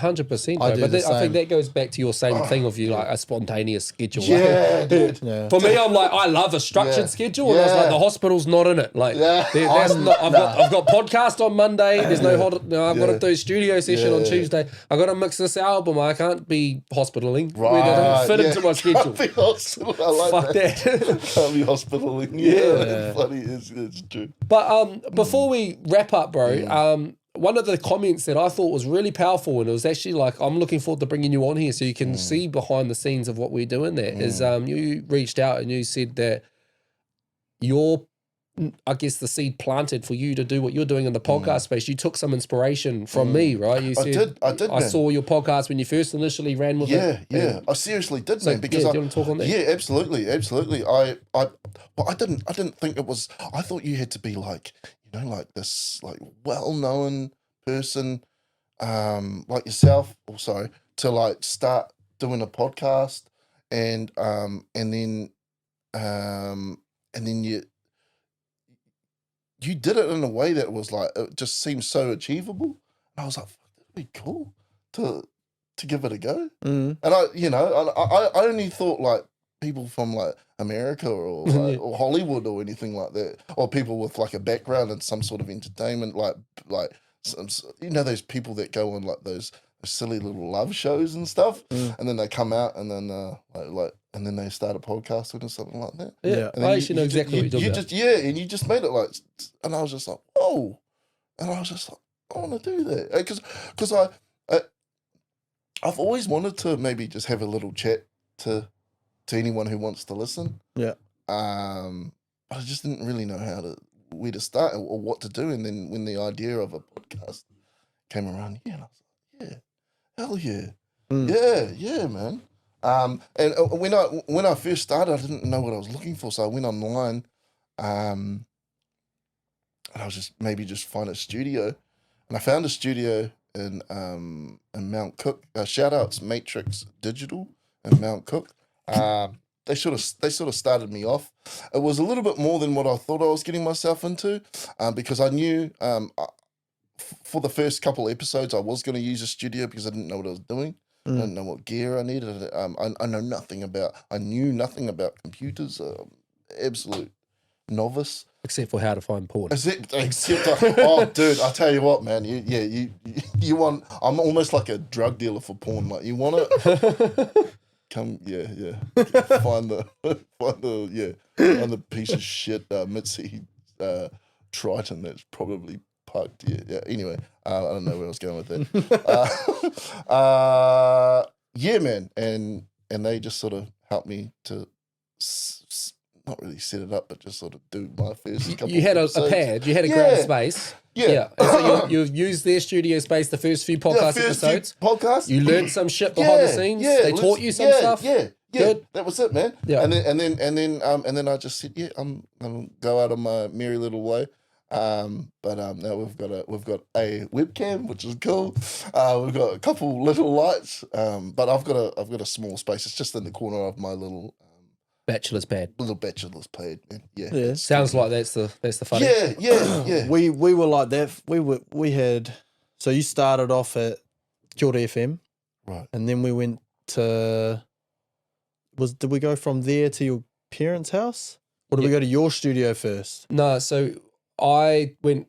Bro. do But the I think same. that goes back to your same thing of you like a spontaneous schedule. Yeah, dude. Yeah. For me, I'm like, I love a structured Yeah. schedule, and I was like, Yeah. the hospital's not in it. Like, Yeah. that's not. I've got podcast on Monday. There's no I've got Yeah. to do studio session on Yeah. Tuesday. I got to mix this album. I can't be hospitaling. Right. It doesn't fit yeah. into my schedule. Can't be hospital. I like Fuck that. that. Can't be hospitaling. Yeah, that's funny. It's true. But before we wrap up, bro, one of the comments that I thought was really powerful, and it was actually like, I'm looking forward to bringing you on here so you can see behind the scenes of what we're doing there, is you reached out and you said that I guess the seed planted for you to do what you're doing in the podcast space. You took some inspiration from me, right? You said, I did, I man. saw your podcast when you first initially ran with it. Yeah. I seriously did, So, man. Because do you want to talk on that? Yeah, absolutely. But I didn't think it was. I thought you had to be like, like this, like well-known person, like yourself. To like start doing a podcast, and then you did it in a way that was like, it just seemed so achievable. And I was like, fuck, that'd be cool to give it a go. Mm. And I only thought like people from like America or like, or Hollywood or anything like that, or people with like a background in some sort of entertainment, like those people that go on like those silly little love shows and stuff, and then they come out and then and then they start a podcast or something like that. Yeah, And I then actually know exactly what you're talking about. and you just made it like, and I was just like, whoa, and I was just like, I want to do that because I've always wanted to maybe just have a little chat to anyone who wants to listen. Yeah. But I just didn't really know where to start or what to do. And then when the idea of a podcast came around, and I was like, yeah, hell yeah, yeah, man. And when I first started, I didn't know what I was looking for, so I went online, and I was just find a studio, and I found a studio in Mount Cook. Shout outs Matrix Digital in Mount Cook. They sort of started me off. It was a little bit more than what I thought I was getting myself into, because I knew for the first couple episodes I was going to use a studio because I didn't know what I was doing. I didn't know what gear I needed. I knew nothing about computers. Absolute novice. Except for how to find porn. Except oh, dude, I tell you what, man. You want? I'm almost like a drug dealer for porn. Like, you want it? Come, yeah. Find the piece of shit Mitzi Triton that's probably parked. Yeah. Anyway, I don't know where I was going with that. Yeah, man, and they just sort of helped me to not really set it up, but just sort of do my first couple. You had a episodes. pad. You had a grab space. Yeah. And so you've used their studio space the first few podcast episodes. Podcast. You learned some shit behind the scenes. They taught you some stuff. Yeah. Good. That was it, man. Yeah. And then I just said, yeah, I'm gonna go out on my merry little way. But now we've got a webcam, which is cool. We've got a couple little lights. But I've got a small space. It's just in the corner of my little Bachelor's pad. little bachelor's pad, man. Yeah. Yeah. Sounds like that's the funny. Yeah. We were like that. We had. So you started off at Kōrero FM, Right. and then we went to. Did we go from there to your parents' house, or did we go to your studio first? No, so I went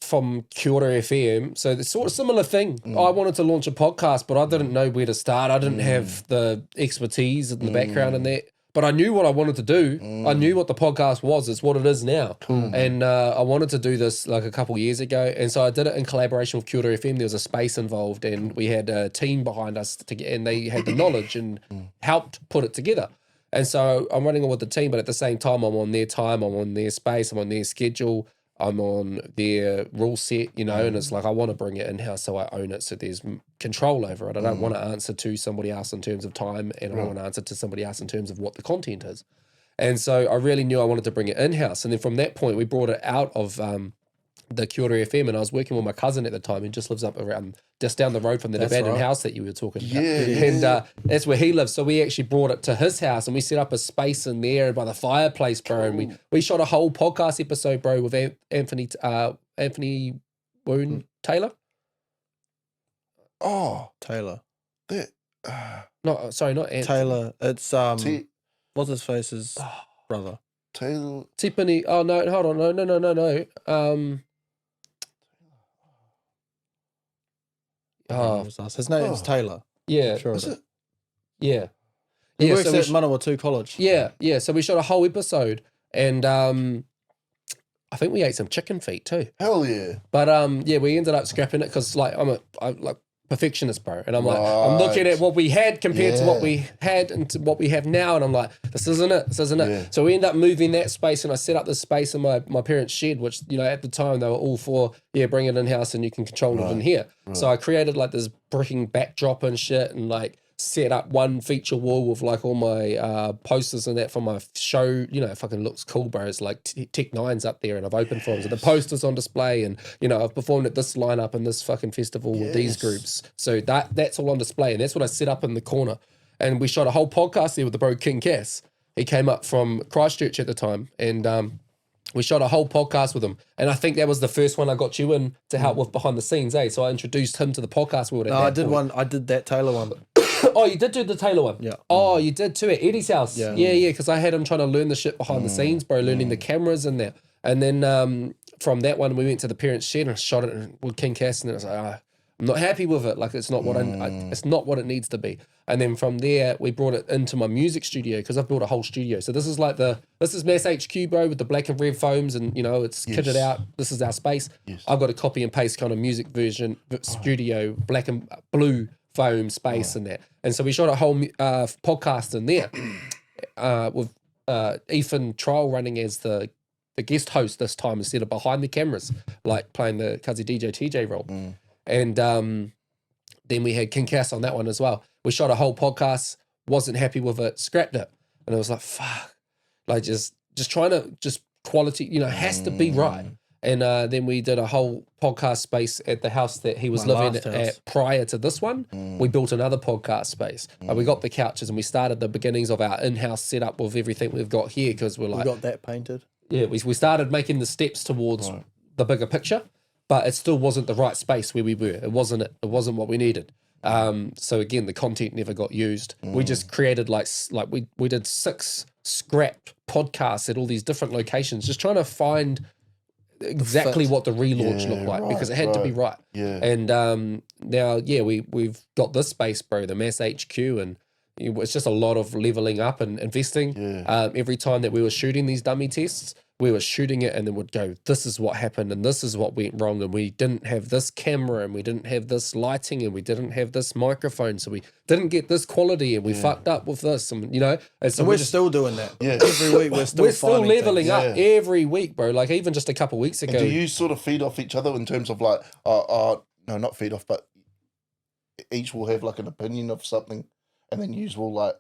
from Kōrero FM. So the sort of similar thing. I wanted to launch a podcast, but I didn't know where to start. I didn't have the expertise and the background in that. But I knew what I wanted to do. I knew what the podcast was. It's what it is now. And I wanted to do this like a couple years ago. And so I did it in collaboration with Kōrero FM. There was a space involved, and we had a team behind us and they had the knowledge and helped put it together. And so I'm running on with the team, but at the same time, I'm on their time, I'm on their space, I'm on their schedule, I'm on their rule set, and it's like I want to bring it in-house so I own it, so there's control over it. I don't want to answer to somebody else in terms of time, and I don't want to answer to somebody else in terms of what the content is. And so I really knew I wanted to bring it in-house. And then from that point, we brought it out of the Kōrero FM, and I was working with my cousin at the time who just lives just down the road from that abandoned house that you were talking about. And that's where he lives. So we actually brought it to his house, and we set up a space in there by the fireplace, bro. And we shot a whole podcast episode, bro, with Anthony Woon Taylor. Oh, Taylor. that. Not sorry, not Anthony. Taylor. It's T- what's his face's brother? Taylor. Tiffany. Oh no, hold on, no. His name's Taylor. Yeah, Sure. Is it? yeah, He yeah. works So we at Manawatu College. yeah. So we shot a whole episode, and I think we ate some chicken feet too. Hell yeah. But yeah, we ended up scrapping it because like I'm like perfectionist, bro, and I'm like I'm looking at what we had compared to what we had and to what we have now, and I'm like, this isn't it. Yeah. So we end up moving that space, and I set up this space in my parents' shed, which at the time they were all for bring it in house and you can control it in here. So I created like this bricking backdrop and shit, and like set up one feature wall with like all my posters and that for my show. It fucking looks cool, bro. It's like Tech Nine's up there, and I've opened for them. So the posters on display, and I've performed at this lineup and this fucking festival with these groups. So that's all on display, and that's what I set up in the corner. And we shot a whole podcast there with the bro King Cass. He came up from Christchurch at the time, and we shot a whole podcast with him. And I think that was the first one I got you in to help with behind the scenes, So I introduced him to the podcast world. I did one. I did that Taylor one. Oh, you did do the Taylor one? Yeah. Oh, you did too at Eddie's house? Yeah. Yeah, because I had him trying to learn the shit behind the scenes, bro, learning the cameras and that. And then from that one, we went to the parents' shed and shot it with King Cass, and then I was like, I'm not happy with it. Like, it's not what it's not what it needs to be. And then from there, we brought it into my music studio because I've built a whole studio. So this is like this is Mass HQ, bro, with the black and red foams, and it's kitted out. This is our space. Yes. I've got a copy and paste kind of music version studio, black and blue foam space and that. And so we shot a whole podcast in there with Ethan Trial running as the guest host this time instead of behind the cameras, like playing the Kazi DJ TeeJay role. And then we had King Cass on that one as well. We shot a whole podcast, wasn't happy with it, scrapped it. And I was like, fuck. Like just trying to quality, has to be right. And then we did a whole podcast space at the house that he was living at prior to this one. We built another podcast space. We got the couches and we started the beginnings of our in-house setup with everything we've got here because we're like... We got that painted. Yeah, we started making the steps towards the bigger picture, but it still wasn't the right space where we were. It wasn't what we needed. So again, the content never got used. We just created like we did 6 scrapped podcasts at all these different locations, just trying to find exactly what the relaunch looked like because it had to be right. Yeah. And now, we've got this space, bro, the Mass HQ, and it's just a lot of leveling up and investing. Every time that we were shooting these dummy tests, we were shooting it and then would go, this is what happened and this is what went wrong, and we didn't have this camera and we didn't have this lighting and we didn't have this microphone, so we didn't get this quality and we fucked up with this, and and so we're just still doing that. Yeah. Every week we're still leveling things. up every week, bro. Like even just a couple of weeks ago. And do you sort of feed off each other in terms of like, no, not feed off, but each will have like an opinion of something, and then yous will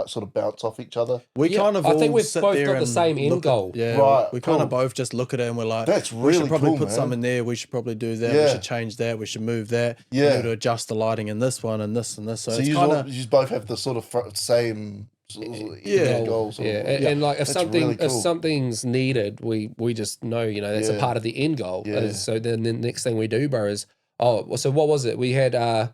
sort of bounce off each other? We kind of I think all we've sit both there got the and same end look goal. Right, We kind cool. of both just look at it and we're like, That's we really should probably cool, put man. some in there. We should probably do that. Yeah. We should change that. We should move that. Yeah. We need to adjust the lighting in this one and this and this. So, So it's you kind of both have the sort of same goals. And like if That's really if cool. something's needed, we just know that's a part of the end goal. Yeah. So then the next thing we do, bro, is so what was it? We had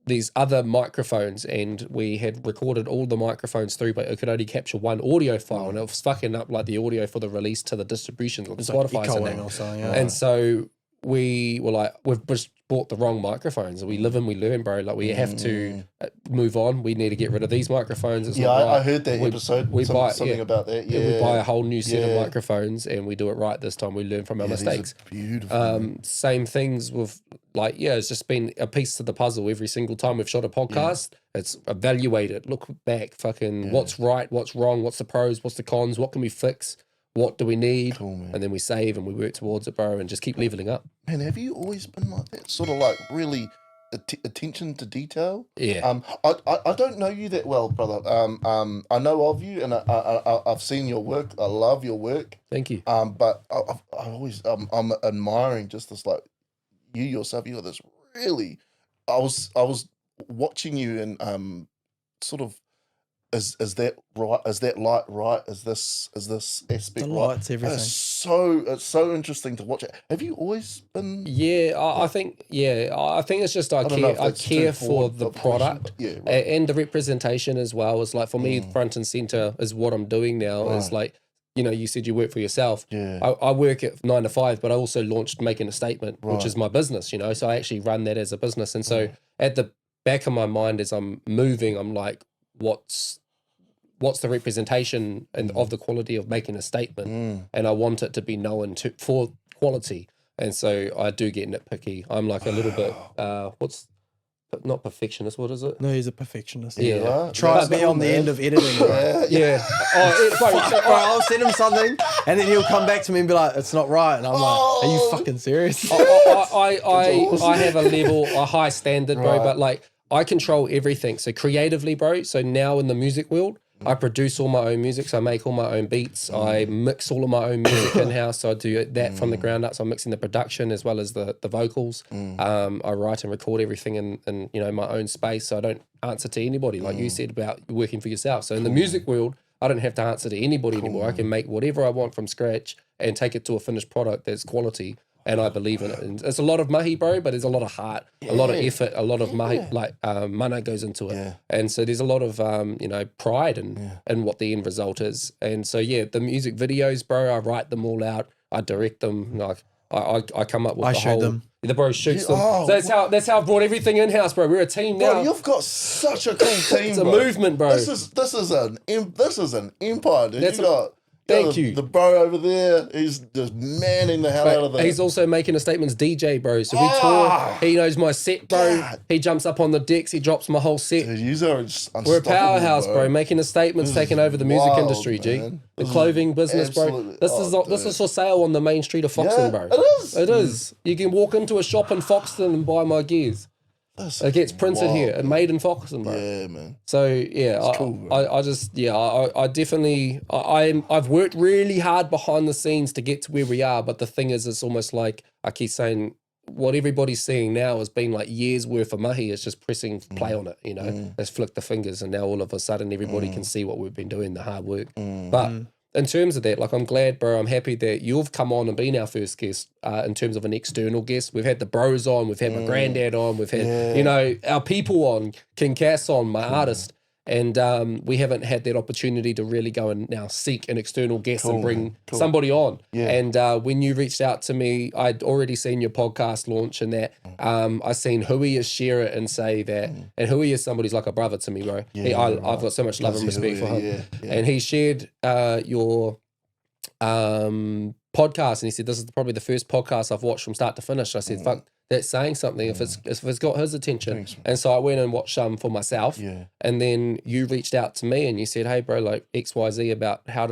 these other microphones, and we had recorded all the microphones through, but it could only capture one audio file, and it was fucking up like the audio for the release to the distribution on Spotify echoing or something. Yeah. And so we were like, we've just bought the wrong microphones. We live and we learn, bro. Like we have to move on. We need to get rid of these microphones. It's not right. I heard that episode. Something about that. Yeah, we buy a whole new set of microphones and we do it right this time. We learn from our mistakes. Beautiful. Same things with it's just been a piece to the puzzle every single time we've shot a podcast. It's evaluate it, look back, fucking what's right, what's wrong, what's the pros, what's the cons, what can we fix, what do we need, Cool, man. and then we save and we work towards it, bro, and just keep leveling up. Man, have you always been like that? Sort of like really attention to detail? Yeah. I don't know you that well, brother. I know of you, and I've seen your work. I love your work. Thank you. But I always I'm admiring just this, like, you yourself. You got this really. I was watching you and sort of is that right? Is that light right? Is this aspect The right? lights, everything. It's so interesting to watch it. Have you always been? Yeah, I think it's just I don't know if care that's too care for forward the of a question, product but yeah, right. and the representation as well. Is like for me, front and center is what I'm doing now. Is like, you know, you said you work for yourself. Yeah. I work at 9 to 5, but I also launched Making a Statement, which is my business, you know. So I actually run that as a business. And so at the back of my mind as I'm moving, I'm like, what's the representation and of the quality of making a statement? And I want it to be known for quality. And so I do get nitpicky. I'm like a little bit, not perfectionist, what is it? No, he's a perfectionist. Yeah. Right. Try That's to be cool, on the man. end of editing, bro. Yeah. Bro, I'll send him something, and then he'll come back to me and be like, "It's not right," and I'm like, "Are you fucking serious?" I have a high standard, bro, Right. but like I control everything. So creatively, bro. So now in the music world, I produce all my own music. So I make all my own beats. I mix all of my own music in house. So I do that from the ground up. So I'm mixing the production as well as the vocals. I write and record everything in you know, my own space. So I don't answer to anybody, like you said about working for yourself. So in the music world, I don't have to answer to anybody anymore. I can make whatever I want from scratch and take it to a finished product that's quality. And I believe in it. And it's a lot of mahi, bro, but there's a lot of heart, a lot of effort, a lot of mahi, like mana goes into it. Yeah. And so there's a lot of, you know, pride in what the end result is. And so, yeah, the music videos, bro, I write them all out. I direct them. Like I come up with I the shoot whole. them. The bro shoots them. Oh, So that's how I've brought everything in house, bro. We're a team now. Bro, you've got such a cool team. It's a movement, bro. This is an empire, dude. Thank you. The bro over there, he's just manning the hell out of that. He's also making a statements DJ, bro. So we tour. He knows my set, bro. God. He jumps up on the decks. He drops my whole set. Dude, yous are We're a powerhouse, bro. bro. Making a statement, taking over the music wild, industry, G. man. The clothing business, bro. absolutely- This is for sale on the main street of Foxton, Yeah, bro. it is. It is. You can walk into a shop in Foxton and buy my gears. It gets printed wild, here and made in Foxton, bro. Yeah, man. So yeah, I've worked really hard behind the scenes to get to where we are. But the thing is, it's almost like I keep saying, what everybody's seeing now has been like years worth of mahi. It's just pressing play on it, you know. Let's flick the fingers, and now all of a sudden everybody can see what we've been doing, the hard work. But in terms of that, like I'm glad, bro. I'm happy that you've come on and been our first guest. In terms of an external guest, we've had the bros on, we've had my granddad on, we've had you know, our people on, King Cass on, my artist, and we haven't had that opportunity to really go and now seek an external guest and bring somebody on. Yeah. And when you reached out to me, I'd already seen your podcast launch and that. I seen Hui share it and say that, and Hui is somebody's like a brother to me, bro. I've got so much love and respect for him. And he shared your podcast, and he said, "This is probably the first podcast I've watched from start to finish." I said, "Fuck, that's saying something if it's got his attention." Thanks, man. And so I went and watched some for myself. Yeah. And then you reached out to me and you said, "Hey, bro, like XYZ about how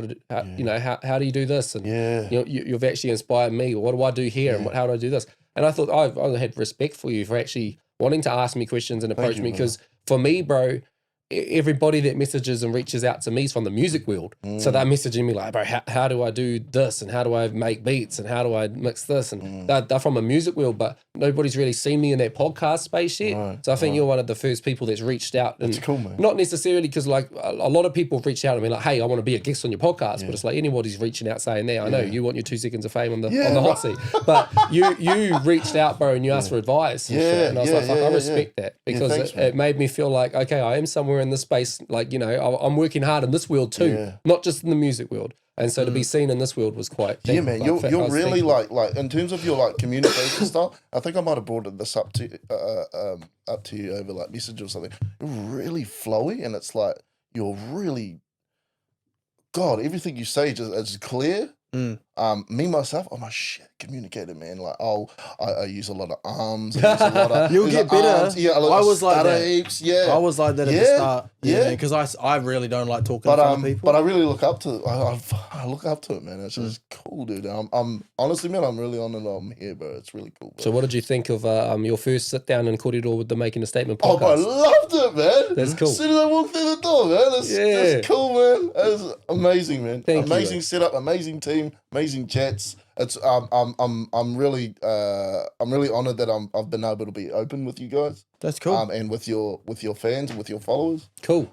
you know, how do you do this?" And you've actually inspired me. What do I do here? And how do I do this? And I thought I had respect for you for actually wanting to ask me questions and approach me, because for me, bro, everybody that messages and reaches out to me is from the music world. So they're messaging me like, "Bro, how do I do this? And how do I make beats? And how do I mix this?" And they're from a music world, but nobody's really seen me in that podcast space yet. Right, So I think you're one of the first people that's reached out. And That's cool, man. not necessarily because like a lot of people have reached out to me like, "Hey, I want to be a guest on your podcast." But it's like anybody's reaching out saying that. I know you want your 2 seconds of fame on the hot seat, but you reached out, bro, and you asked for advice. And shit. And I was like, fuck, I respect that, because thanks, it made me feel like, okay, I am somewhere in this space. Like, you know, I'm working hard in this world too, not just in the music world. And so to be seen in this world was quite Yeah, man, you're really like in terms of your like communication style. I think I might have brought this up to you over like message or something. You're really flowy, and it's like you're really, God, everything you say just is clear. Me myself, I'm a shit communicator, man. Like, I use a lot of arms. I use a lot of, You'll get better. Arms, yeah, I was like that. heaps, yeah. I was like that at the start. Yeah. Because I really don't like talking But to other people. but I really look up to I look up to it, man. It's just cool, dude. I'm honestly, man, I'm really honored I'm here, bro. It's really cool, bro. So what did you think of your first sit down in kōrero with the Making a Statement Oh, bro, I podcast? loved it, man. That's cool. As soon as I walked through the door, man, it's cool, man. It's amazing, man. Thank you, amazing bro. setup, amazing team. team, amazing chats. It's I'm really honoured that I've been able to be open with you guys. That's cool. And with your fans and with your followers. Cool.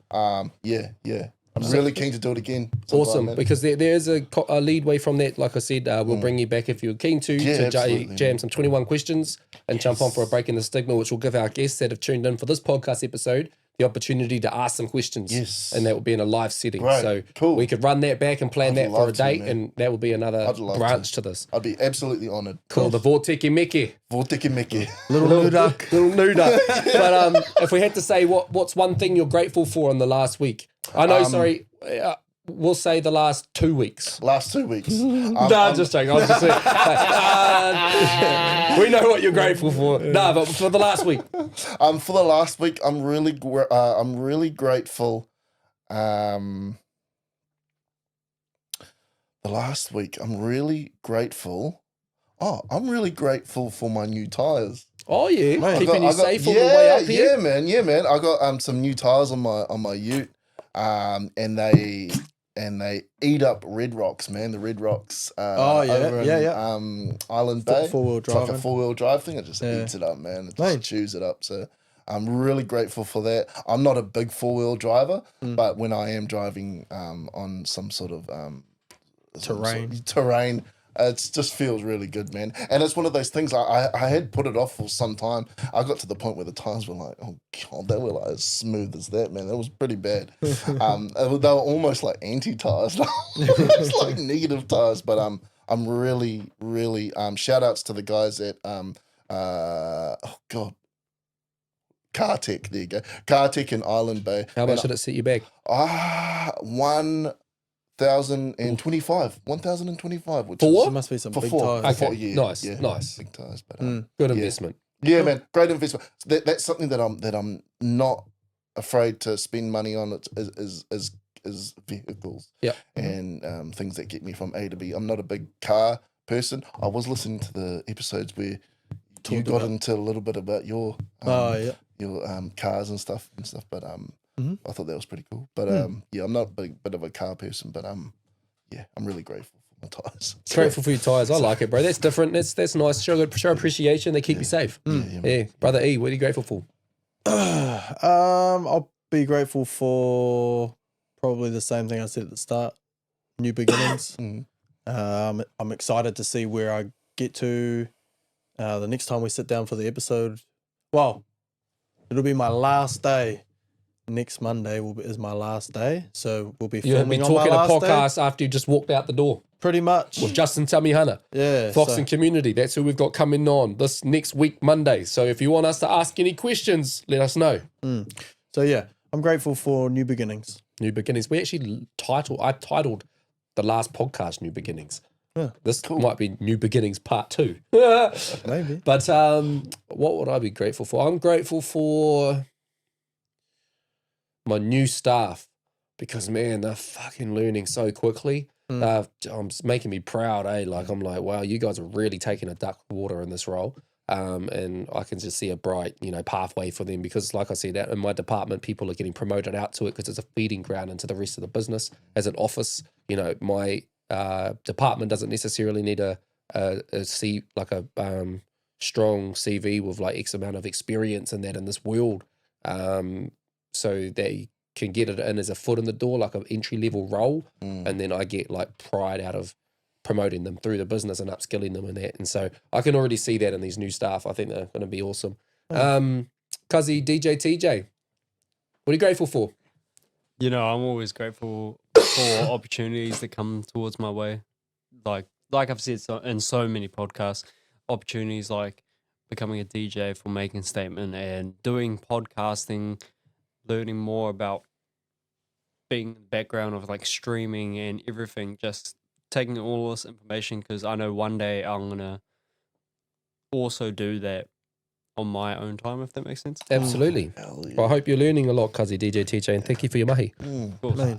Yeah. I'm really keen to do it again. Awesome, man. because there is a leadway from that. Like I said, we'll bring you back if you're keen to absolutely, jam some 21 questions and jump on for a break in the stigma, which will give our guests that have tuned in for this podcast episode the opportunity to ask some questions. Yes. And that will be in a live setting. Great. So Cool. we could run that back and plan that for a love to, date, man. and that will be another branch to this. I'd be absolutely honoured. Cool. The Vorteki Meke. Vorteki Meke. Little nudak. Little nuda. But if we had to say what's one thing you're grateful for in the last week? I know, we'll say the last 2 weeks. Last 2 weeks. No, I'm just joking. I was just saying. We know what you're grateful for. No, but for the last week. For the last week, I'm really grateful. The last week, I'm really grateful. Oh, I'm really grateful for my new tires. Oh yeah, Mate, keeping you safe on the way up here. Yeah, man. I got some new tires on my ute, and they eat up Red Rocks, man. The Red Rocks. Over in, Island Bay. Four-wheel It's like drive. a 4-wheel drive thing. It just eats it up, man. It just chews it up. So I'm really grateful for that. I'm not a big 4-wheel driver, but when I am driving on some sort of terrain, it just feels really good, man. And it's one of those things I had put it off for some time. I got to the point where the tires were like, oh God, they were like as smooth as that, man. That was pretty bad. They were almost like anti-tires. It's like negative tires. But I'm really, really shout outs to the guys at Car Tech, there you go. Car Tech in Island Bay. How much did it set you back? 1,025, which For is what? There must be some for big four. tires. Okay, Yeah, nice. big tires. But Good investment. yeah, man, great investment. That's something that I'm not afraid to spend money on. Is vehicles. Yeah. And things that get me from A to B. I'm not a big car person. I was listening to the episodes where you got into a little bit about your cars and stuff, but I thought that was pretty cool. But I'm not a bit of a car person, but I'm really grateful for my tires. Grateful for your tires. I like it, bro. That's different. That's nice. Show appreciation. They keep you safe. Yeah. Brother E, what are you grateful for? I'll be grateful for probably the same thing I said at the start. New beginnings. I'm excited to see where I get to the next time we sit down for the episode. Well, it'll be my last day. Next Monday is my last day, so we'll be You'll be filming on my talking a last podcast day. after you just walked out the door Pretty much. with Justin Tamihana. Yeah. Fox so- and Community. That's who we've got coming on this next week, Monday. So if you want us to ask any questions, let us know. So yeah, I'm grateful for new beginnings. New Beginnings. We actually I titled the last podcast New Beginnings. Yeah. This might be New Beginnings Part 2. Maybe. But what would I be grateful for? I'm grateful for my new staff because, man, they're fucking learning so quickly. It's making me proud, eh? Like, I'm like, wow, you guys are really taking a duck water in this role. And I can just see a bright, pathway for them because, like I said, in my department, people are getting promoted out to it because it's a feeding ground into the rest of the business. As an office, my department doesn't necessarily need a strong CV with like X amount of experience and that in this world. So they can get it in as a foot in the door, like an entry level role. And then I get like pride out of promoting them through the business and upskilling them in that. And so I can already see that in these new staff. I think they're going to be awesome. Cuzzy, DJ TeeJay, what are you grateful for? I'm always grateful for opportunities that come towards my way. Like I've said in so many podcasts, opportunities like becoming a DJ for making a statement and doing podcasting, learning more about being in the background of like streaming and everything, just taking all this information because I know one day I'm going to also do that on my own time, if that makes sense. Absolutely. Hell yeah. Well, I hope you're learning a lot, Cuzzy, DJ TeeJay, and thank you for your mahi. Of course.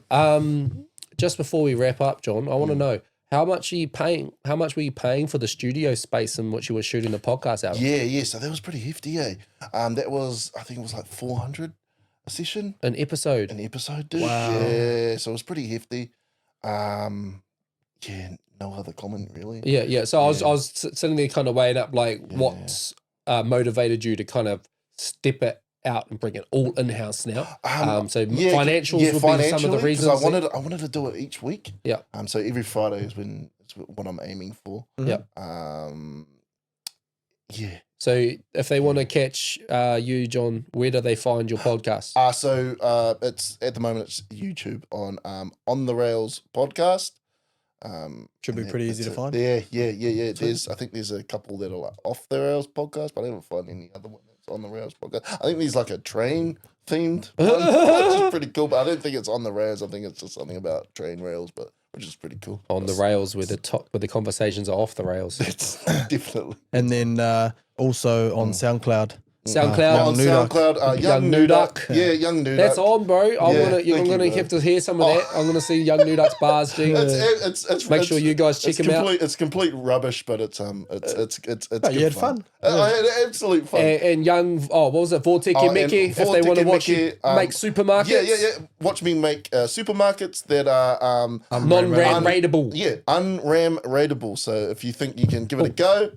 Just before we wrap up, John, I want to know how much are you paying? How much were you paying for the studio space in which you were shooting the podcast out of? Yeah. So that was pretty hefty, eh? That was, I think it was like 400 a session. An episode. An episode, dude. Wow. Yeah, so it was pretty hefty. no other comment really. Yeah. So I was sitting there kind of weighing up like what's motivated you to kind of step it out and bring it all in house now. So financials would be some of the reasons. I wanted to do it each week. Yeah. So every Friday is what I'm aiming for. Yeah. Yeah. So if they want to catch you, John, where do they find your podcast? So it's at the moment it's YouTube on the Rails podcast. Should be pretty easy to find. Yeah. I think there's a couple that are like off the Rails podcast, but I haven't found any other one that's on the Rails podcast. I think there's like a train themed one, which is pretty cool, but I don't think it's on the Rails. I think it's just something about train rails, but which is pretty cool. On the rails where the conversations are off the rails. It's definitely. And then also on SoundCloud. SoundCloud. On SoundCloud, Young Nuduck. Yeah, Young Nuduck. That's on, bro. Thank I'm gonna have to hear some of that. I'm gonna see Young Nuduck's bars, G. Make sure you guys check him out. It's complete rubbish, but it's you had fun. I had absolute fun. And Young, what was it? Vorteke Meki. If they want to watch you make supermarkets. Yeah. Watch me make supermarkets that are non-ram rateable. Yeah, unram rateable. So if you think you can give it a go.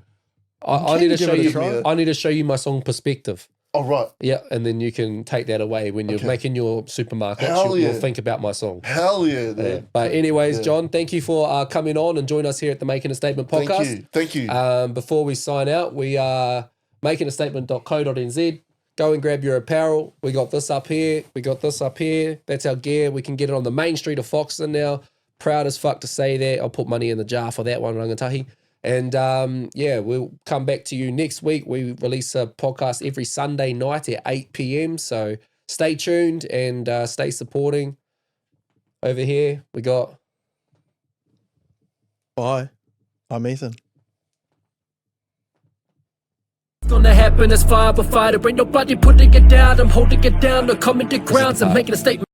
I need to show you. I need to show you my song Perspective. Oh right. Yeah, and then you can take that away when you're making your supermarket. You'll think about my song. Hell yeah. But anyways, John, thank you for coming on and joining us here at the Making a Statement podcast. Thank you. Before we sign out, we are makingastatement.co.nz. Go and grab your apparel. We got this up here. That's our gear. We can get it on the main street of Foxton now. Proud as fuck to say that. I'll put money in the jar for that one, Rangatahi. And we'll come back to you next week. We release a podcast every Sunday night at 8 p.m. So stay tuned and stay supporting. Over here, we got... Bye. I'm Ethan. Gonna happen as fire by fire. There ain't nobody putting it down. I'm holding it down. No common grounds. I'm making a statement.